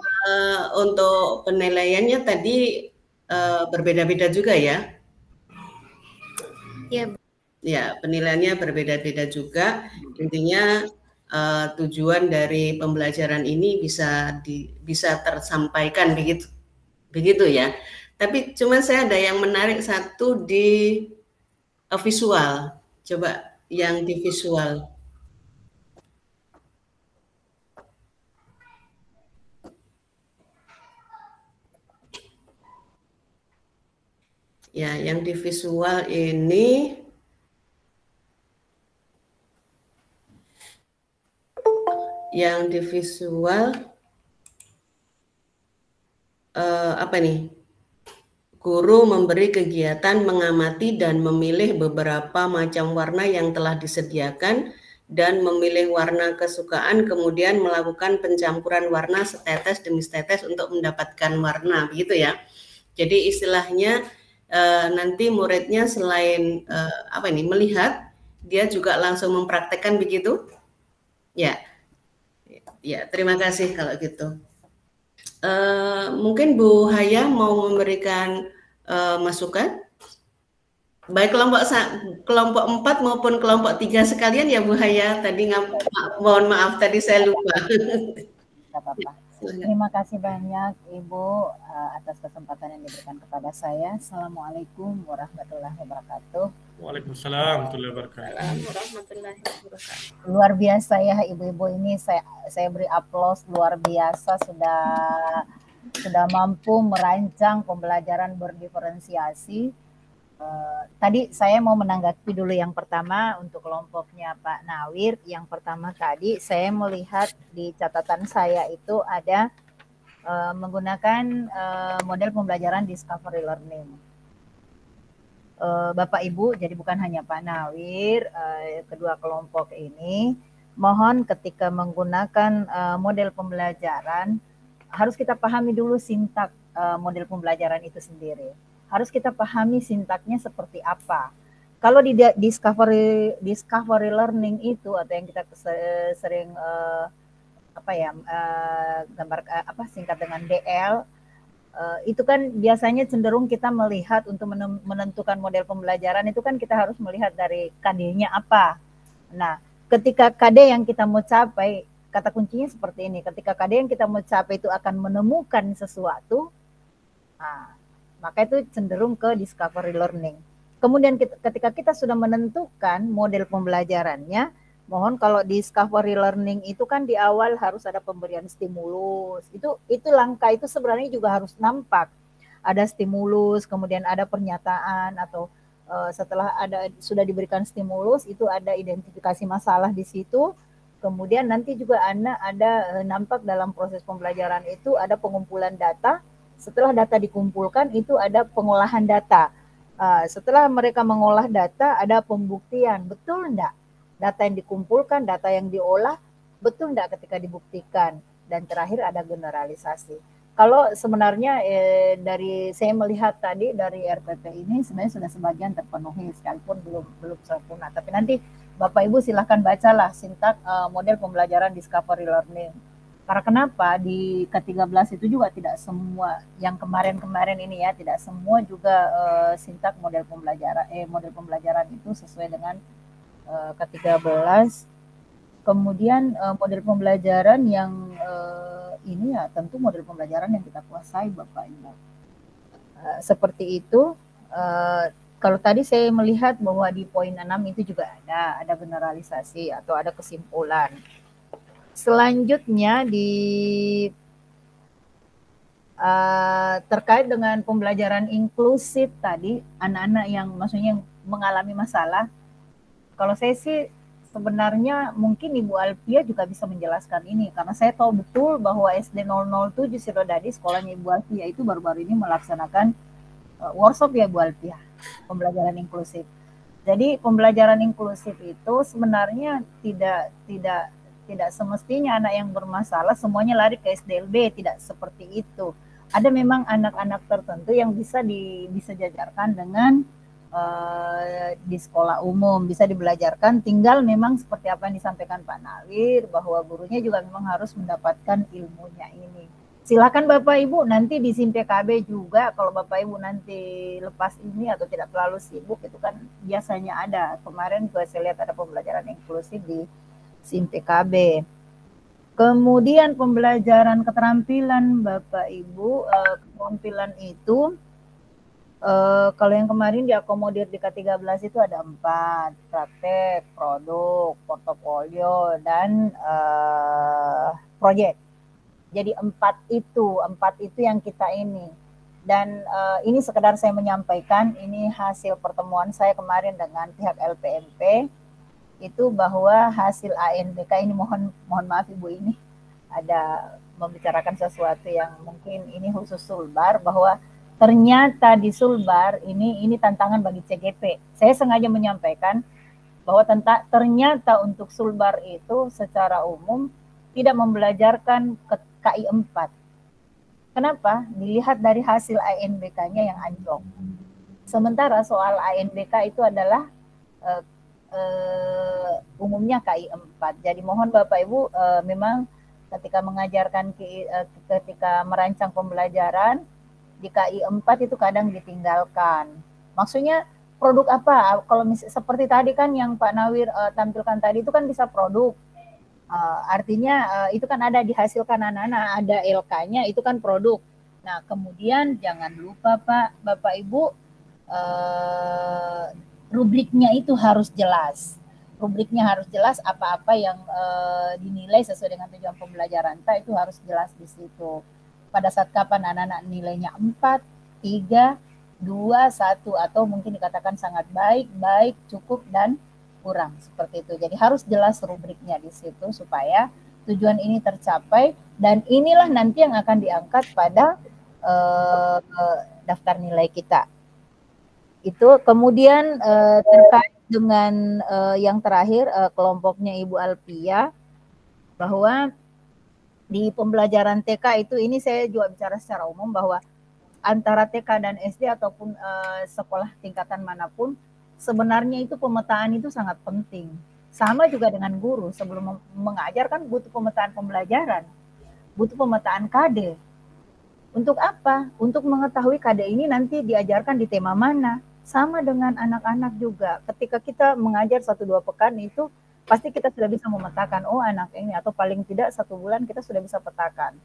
Untuk penilaiannya tadi berbeda-beda juga ya. Ya. Ya, penilaiannya berbeda-beda juga. Intinya tujuan dari pembelajaran ini bisa tersampaikan begitu ya. Tapi cuma saya ada yang menarik satu di visual. Coba yang di visual. Ya, yang di visual ini apa nih? Guru memberi kegiatan mengamati dan memilih beberapa macam warna yang telah disediakan dan memilih warna kesukaan, kemudian melakukan pencampuran warna setetes demi setetes untuk mendapatkan warna, begitu ya. Jadi istilahnya nanti muridnya selain melihat, dia juga langsung mempraktekkan begitu. Ya, terima kasih kalau gitu. Mungkin Bu Haya mau memberikan masukan, baik kelompok 4 maupun kelompok 3 sekalian ya Bu Haya. Tadi mohon maaf tadi saya lupa. Tidak apa-apa. Terima kasih banyak Ibu atas kesempatan yang diberikan kepada saya. Assalamualaikum warahmatullahi wabarakatuh. Waalaikumsalam warahmatullahi wabarakatuh. Luar biasa ya Ibu-ibu ini, saya beri aplaus, luar biasa sudah mampu merancang pembelajaran berdiferensiasi. Tadi saya mau menanggapi dulu yang pertama untuk kelompoknya Pak Nawir. Yang pertama tadi saya melihat di catatan saya itu ada menggunakan model pembelajaran discovery learning. Bapak Ibu, jadi bukan hanya Pak Nawir, kedua kelompok ini mohon ketika menggunakan model pembelajaran harus kita pahami dulu sintak model pembelajaran itu sendiri. Harus kita pahami sintaknya seperti apa. Kalau di discovery learning itu atau yang kita sering singkat dengan DL, itu kan biasanya cenderung kita melihat untuk menentukan model pembelajaran itu kan kita harus melihat dari KD-nya apa. Nah, ketika KD yang kita mau capai, kata kuncinya seperti ini, ketika KD yang kita mau capai itu akan menemukan sesuatu, nah, maka itu cenderung ke discovery learning. Kemudian ketika kita sudah menentukan model pembelajarannya, mohon kalau discovery learning itu kan di awal harus ada pemberian stimulus. Itu langkah itu sebenarnya juga harus nampak. Ada stimulus, kemudian ada pernyataan atau setelah sudah diberikan stimulus itu ada identifikasi masalah di situ. Kemudian nanti juga ada nampak dalam proses pembelajaran itu ada pengumpulan data. Setelah data dikumpulkan itu ada pengolahan data. Setelah mereka mengolah data ada pembuktian, betul enggak? Data yang dikumpulkan, data yang diolah, betul enggak ketika dibuktikan? Dan terakhir ada generalisasi. Kalau sebenarnya dari saya melihat tadi dari RPP ini sebenarnya sudah sebagian terpenuhi sekalipun belum sempurna. Tapi nanti Bapak Ibu silahkan bacalah sintak model pembelajaran discovery learning. Karena kenapa di ke-13 itu juga tidak semua yang kemarin-kemarin ini ya, tidak semua juga sintak model pembelajaran itu sesuai dengan ke-13. Kemudian model pembelajaran yang ini ya tentu model pembelajaran yang kita kuasai Bapak Ibu. Seperti itu. Kalau tadi saya melihat bahwa di poin 6 itu juga ada generalisasi atau ada kesimpulan. Selanjutnya terkait dengan pembelajaran inklusif tadi, anak-anak yang maksudnya yang mengalami masalah. Kalau saya sih sebenarnya mungkin Ibu Alfia juga bisa menjelaskan ini karena saya tahu betul bahwa SD 007 Sirodadi sekolahnya Ibu Alfia itu baru-baru ini melaksanakan workshop ya Bu Alfia, pembelajaran inklusif. Jadi pembelajaran inklusif itu sebenarnya tidak semestinya anak yang bermasalah semuanya lari ke SDLB, tidak seperti itu. Ada memang anak-anak tertentu yang bisa disejajarkan dengan di sekolah umum, bisa dibelajarkan, tinggal memang seperti apa yang disampaikan Pak Nawir bahwa gurunya juga memang harus mendapatkan ilmunya ini. Silakan Bapak Ibu nanti di SIM PKB juga kalau Bapak Ibu nanti lepas ini atau tidak terlalu sibuk itu kan biasanya ada. Kemarin juga saya lihat ada pembelajaran inklusif di SIM PKB. Kemudian pembelajaran keterampilan Bapak Ibu, keterampilan itu kalau yang kemarin diakomodir di K13 itu ada 4, praktek, produk, portofolio, dan proyek. Jadi 4 itu yang kita ini. Dan ini sekedar saya menyampaikan, ini hasil pertemuan saya kemarin dengan pihak LPMP, itu bahwa hasil ANBK ini mohon maaf Ibu ini ada membicarakan sesuatu yang mungkin ini khusus Sulbar, bahwa ternyata di Sulbar ini tantangan bagi CGP. Saya sengaja menyampaikan bahwa ternyata untuk Sulbar itu secara umum tidak membelajarkan KI 4. Kenapa? Dilihat dari hasil ANBK-nya yang anjlok. Sementara soal ANBK itu adalah umumnya KI 4. Jadi mohon Bapak Ibu memang ketika mengajarkan ketika merancang pembelajaran di KI 4 itu kadang ditinggalkan. Maksudnya produk apa? Kalau seperti tadi kan yang Pak Nawir tampilkan tadi itu kan bisa produk. Artinya itu kan ada dihasilkan anak-anak, ada LK-nya itu kan produk. Nah kemudian jangan lupa Bapak Ibu rubriknya itu harus jelas. Rubriknya harus jelas apa-apa yang dinilai sesuai dengan tujuan pembelajaran. Itu harus jelas di situ. Pada saat kapan anak-anak nilainya 4, 3, 2, 1, atau mungkin dikatakan sangat baik, baik, cukup, dan kurang, seperti itu. Jadi harus jelas rubriknya di situ supaya tujuan ini tercapai, dan inilah nanti yang akan diangkat pada daftar nilai kita. Itu kemudian terkait dengan yang terakhir kelompoknya Ibu Alpia, bahwa di pembelajaran TK itu, ini saya juga bicara secara umum bahwa antara TK dan SD ataupun sekolah tingkatan manapun, sebenarnya itu pemetaan itu sangat penting. Sama juga dengan guru, sebelum mengajar kan butuh pemetaan pembelajaran, butuh pemetaan KD. Untuk apa? Untuk mengetahui KD ini nanti diajarkan di tema mana. Sama dengan anak-anak juga, ketika kita mengajar 1-2 pekan itu, pasti kita sudah bisa memetakan, oh anak ini, atau paling tidak 1 bulan kita sudah bisa petakan.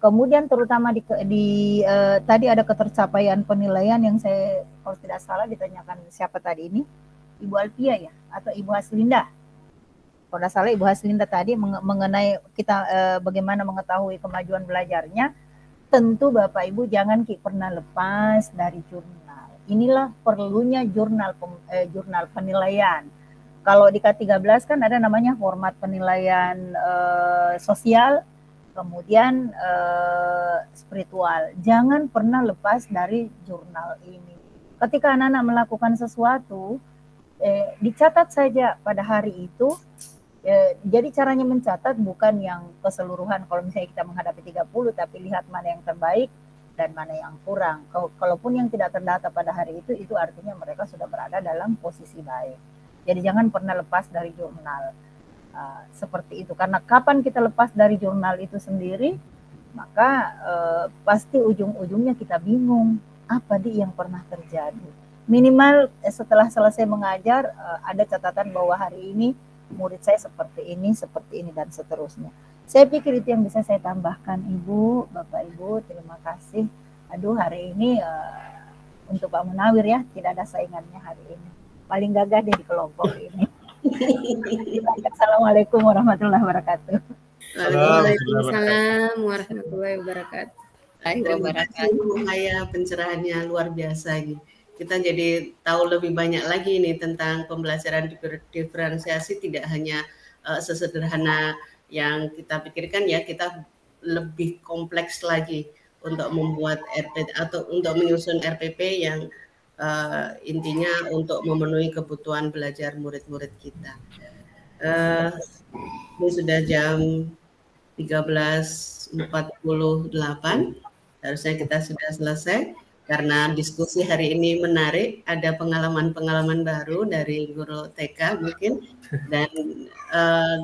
Kemudian terutama tadi ada ketercapaian penilaian yang saya, kalau tidak salah ditanyakan siapa tadi ini, Ibu Alpia ya, atau Ibu Haslinda. Kalau tidak salah Ibu Haslinda tadi mengenai kita bagaimana mengetahui kemajuan belajarnya. Tentu Bapak Ibu jangan pernah lepas dari jurnal. Inilah perlunya jurnal penilaian. Kalau di K13 kan ada namanya format penilaian sosial, kemudian spiritual. Jangan pernah lepas dari jurnal ini. Ketika anak-anak melakukan sesuatu, dicatat saja pada hari itu. Jadi caranya mencatat bukan yang keseluruhan. Kalau misalnya kita menghadapi 30, tapi lihat mana yang terbaik dan mana yang kurang. Kalaupun yang tidak terdata pada hari itu artinya mereka sudah berada dalam posisi baik. Jadi jangan pernah lepas dari jurnal. Seperti itu. Karena kapan kita lepas dari jurnal itu sendiri, maka pasti ujung-ujungnya kita bingung. Apa yang pernah terjadi? Minimal setelah selesai mengajar, ada catatan bahwa hari ini murid saya seperti ini, dan seterusnya. Saya pikir itu yang bisa saya tambahkan, Ibu, Bapak Ibu, terima kasih. Aduh, hari ini untuk Pak Munawir ya, tidak ada saingannya hari ini. Paling gagah deh di kelompok ini. Assalamualaikum warahmatullahi wabarakatuh. Waalaikumsalam warahmatullahi wabarakatuh. Terima kasih Bu Haya, pencerahannya luar biasa gitu. Kita jadi tahu lebih banyak lagi nih tentang pembelajaran diferensiasi, tidak hanya sesederhana yang kita pikirkan ya, kita lebih kompleks lagi untuk membuat RPP atau untuk menyusun RPP yang intinya untuk memenuhi kebutuhan belajar murid-murid kita. Ini sudah jam 13.48, harusnya kita sudah selesai. Karena diskusi hari ini menarik, ada pengalaman-pengalaman baru dari guru TK mungkin, dan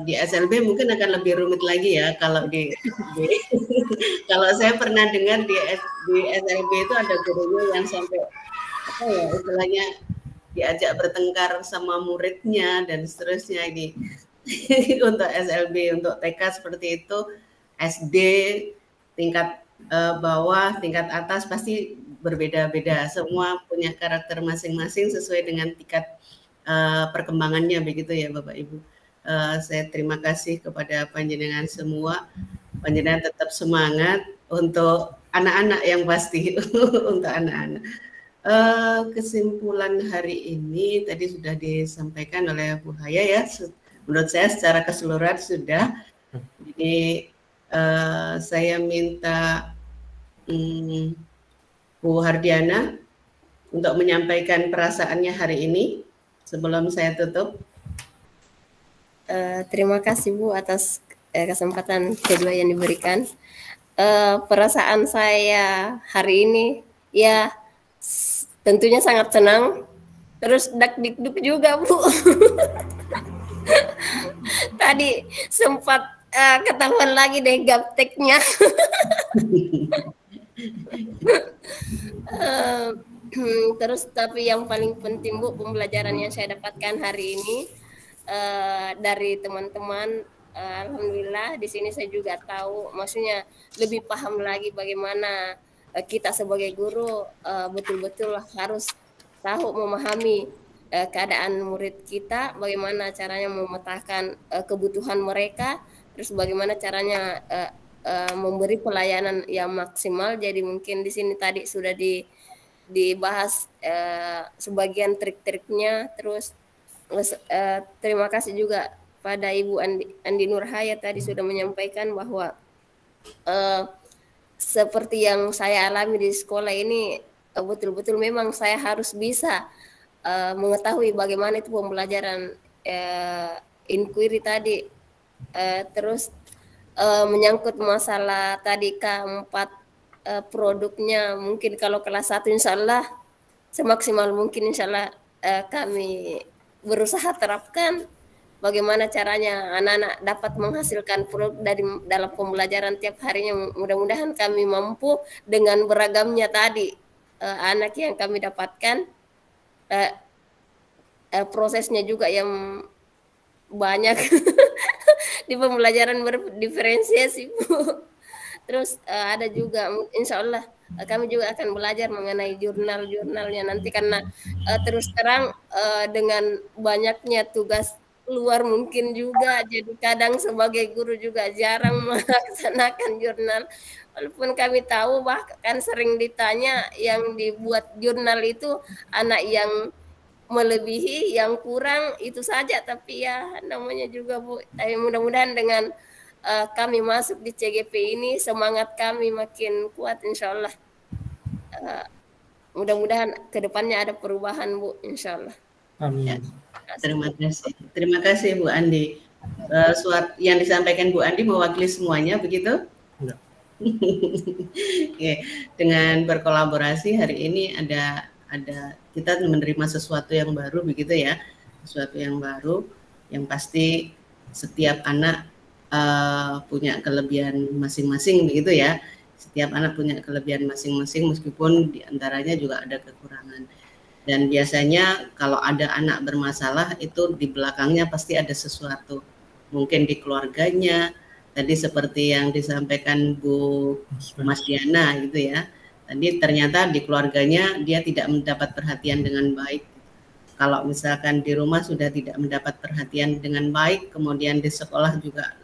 di SLB mungkin akan lebih rumit lagi ya. Kalau kalau saya pernah dengar di SLB itu ada gurunya yang sampai istilahnya diajak bertengkar sama muridnya dan seterusnya ini. Untuk SLB, untuk TK seperti itu, SD tingkat bawah, tingkat atas pasti berbeda-beda. Semua punya karakter masing-masing sesuai dengan tingkat perkembangannya, begitu ya Bapak Ibu. Saya terima kasih kepada panjenengan semua. Panjenengan tetap semangat untuk anak-anak yang pasti, untuk anak-anak. Kesimpulan hari ini tadi sudah disampaikan oleh Bu Haya ya. Menurut saya secara keseluruhan sudah. Jadi saya minta Bu Hardiana untuk menyampaikan perasaannya hari ini sebelum saya tutup. Terima kasih Bu atas kesempatan kedua yang diberikan. Perasaan saya hari ini ya tentunya sangat senang, terus dak-dikduk juga Bu. Tadi sempat ketahuan lagi deh gapteknya. Terus tapi yang paling penting Bu, pembelajaran yang saya dapatkan hari ini dari teman-teman, alhamdulillah di sini saya juga tahu, maksudnya lebih paham lagi bagaimana kita sebagai guru betul-betul harus tahu memahami keadaan murid kita, bagaimana caranya memetakan kebutuhan mereka, terus bagaimana caranya memberi pelayanan yang maksimal. Jadi mungkin di sini tadi sudah dibahas sebagian trik-triknya. Terus terima kasih juga pada Ibu Andi Nurhaya tadi sudah menyampaikan bahwa seperti yang saya alami di sekolah ini, betul-betul memang saya harus bisa mengetahui bagaimana itu pembelajaran inquiry tadi. Terus menyangkut masalah tadi keempat produknya, mungkin kalau kelas 1 insya Allah semaksimal mungkin insya Allah kami berusaha terapkan bagaimana caranya anak-anak dapat menghasilkan produk dari dalam pembelajaran tiap harinya. Mudah-mudahan kami mampu dengan beragamnya tadi anak yang kami dapatkan, prosesnya juga yang banyak di pembelajaran berdiferensiasi, Bu. Terus ada juga insya Allah kami juga akan belajar mengenai jurnal-jurnalnya nanti, karena terus terang dengan banyaknya tugas luar mungkin juga, jadi kadang sebagai guru juga jarang melaksanakan jurnal, walaupun kami tahu bahkan sering ditanya yang dibuat jurnal itu anak yang melebihi, yang kurang itu saja, tapi ya namanya juga, Bu. Tapi mudah-mudahan dengan kami masuk di CGP ini semangat kami makin kuat insya Allah. Mudah-mudahan kedepannya ada perubahan, Bu, insya Allah. Amin. Ya, terima kasih Bu Andi. Yang disampaikan Bu Andi mewakili semuanya, begitu? Ya. Oke, dengan berkolaborasi hari ini ada kita menerima sesuatu yang baru, begitu ya, sesuatu yang baru yang pasti setiap anak punya kelebihan masing-masing, begitu ya. Setiap anak punya kelebihan masing-masing meskipun diantaranya juga ada kekurangan. Dan biasanya kalau ada anak bermasalah itu di belakangnya pasti ada sesuatu. Mungkin di keluarganya, tadi seperti yang disampaikan Bu Mas Diana gitu ya. Tadi ternyata di keluarganya dia tidak mendapat perhatian dengan baik. Kalau misalkan di rumah sudah tidak mendapat perhatian dengan baik, kemudian di sekolah juga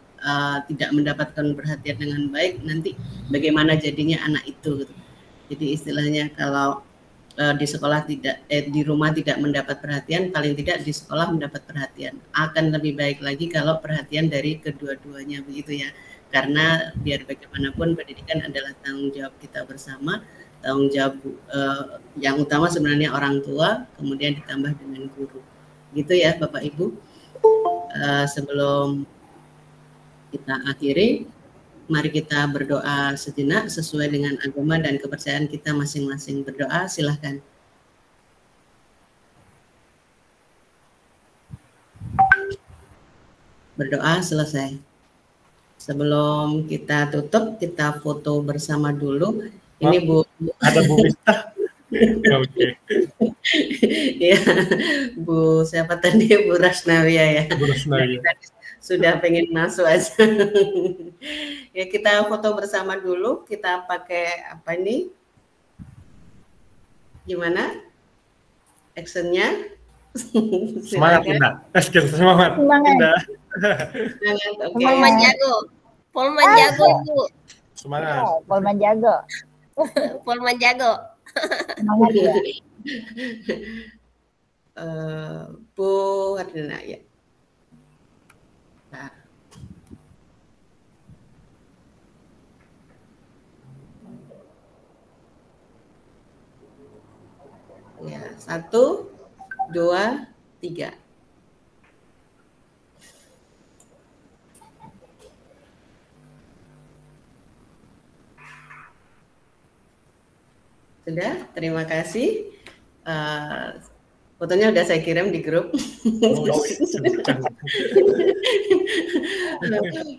tidak mendapatkan perhatian dengan baik, nanti bagaimana jadinya anak itu gitu. Jadi istilahnya kalau di sekolah di rumah tidak mendapat perhatian, paling tidak di sekolah mendapat perhatian. Akan lebih baik lagi kalau perhatian dari kedua-duanya, begitu ya. Karena biar bagaimanapun pendidikan adalah tanggung jawab kita bersama, tanggung jawab yang utama sebenarnya orang tua, kemudian ditambah dengan guru. Gitu ya Bapak Ibu. Sebelum kita akhiri, mari kita berdoa sejenak sesuai dengan agama dan kepercayaan kita masing-masing. Berdoa, silahkan. Berdoa selesai. Sebelum kita tutup, kita foto bersama dulu. Ini Bu. Ada Bu Miftah. Oke. Ya, Bu siapa tadi? Bu Rasnawia ya. Bu Rasnawia. Sudah pengen masuk aja. Ya, kita foto bersama dulu. Kita pakai apa ini? Gimana? Actionnya? Semangat Indah. Semangat. Semangat. Okay. Polman jago. Polman jago, Bu. Semangat. Oh, Polman jago. Polman jago. Semangat ya. Bu Hardina ya. Nah. Ya, 1, 2, 3. Sudah, terima kasih. Fotonya udah saya kirim di grup.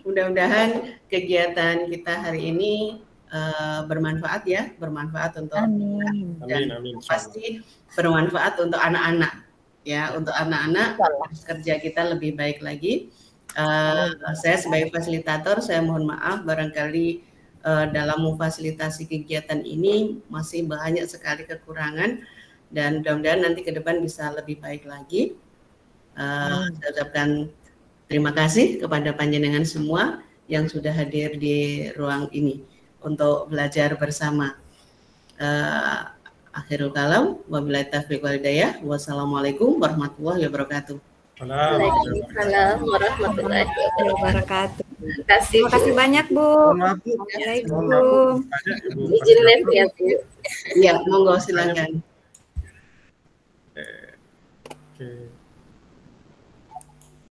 Mudah-mudahan kegiatan kita hari ini bermanfaat ya, bermanfaat untuk Amin. Dan Amin. pasti bermanfaat untuk anak-anak ya, untuk anak-anak kerja kita lebih baik lagi. Saya sebagai fasilitator, saya mohon maaf barangkali dalam memfasilitasi kegiatan ini masih banyak sekali kekurangan, dan mudah-mudahan nanti ke depan bisa lebih baik lagi. Saya ucapkan terima kasih kepada panjenengan semua yang sudah hadir di ruang ini untuk belajar bersama. Akhirul kalam, wabillahi taufiq wal hidayah. Wassalamualaikum warahmatullahi wabarakatuh. Waalaikumsalam warahmatullahi wabarakatuh. Terima kasih banyak, Bu. Assalamualaikum. Izin live ya, Bu. Iya, monggo silakan. Oke.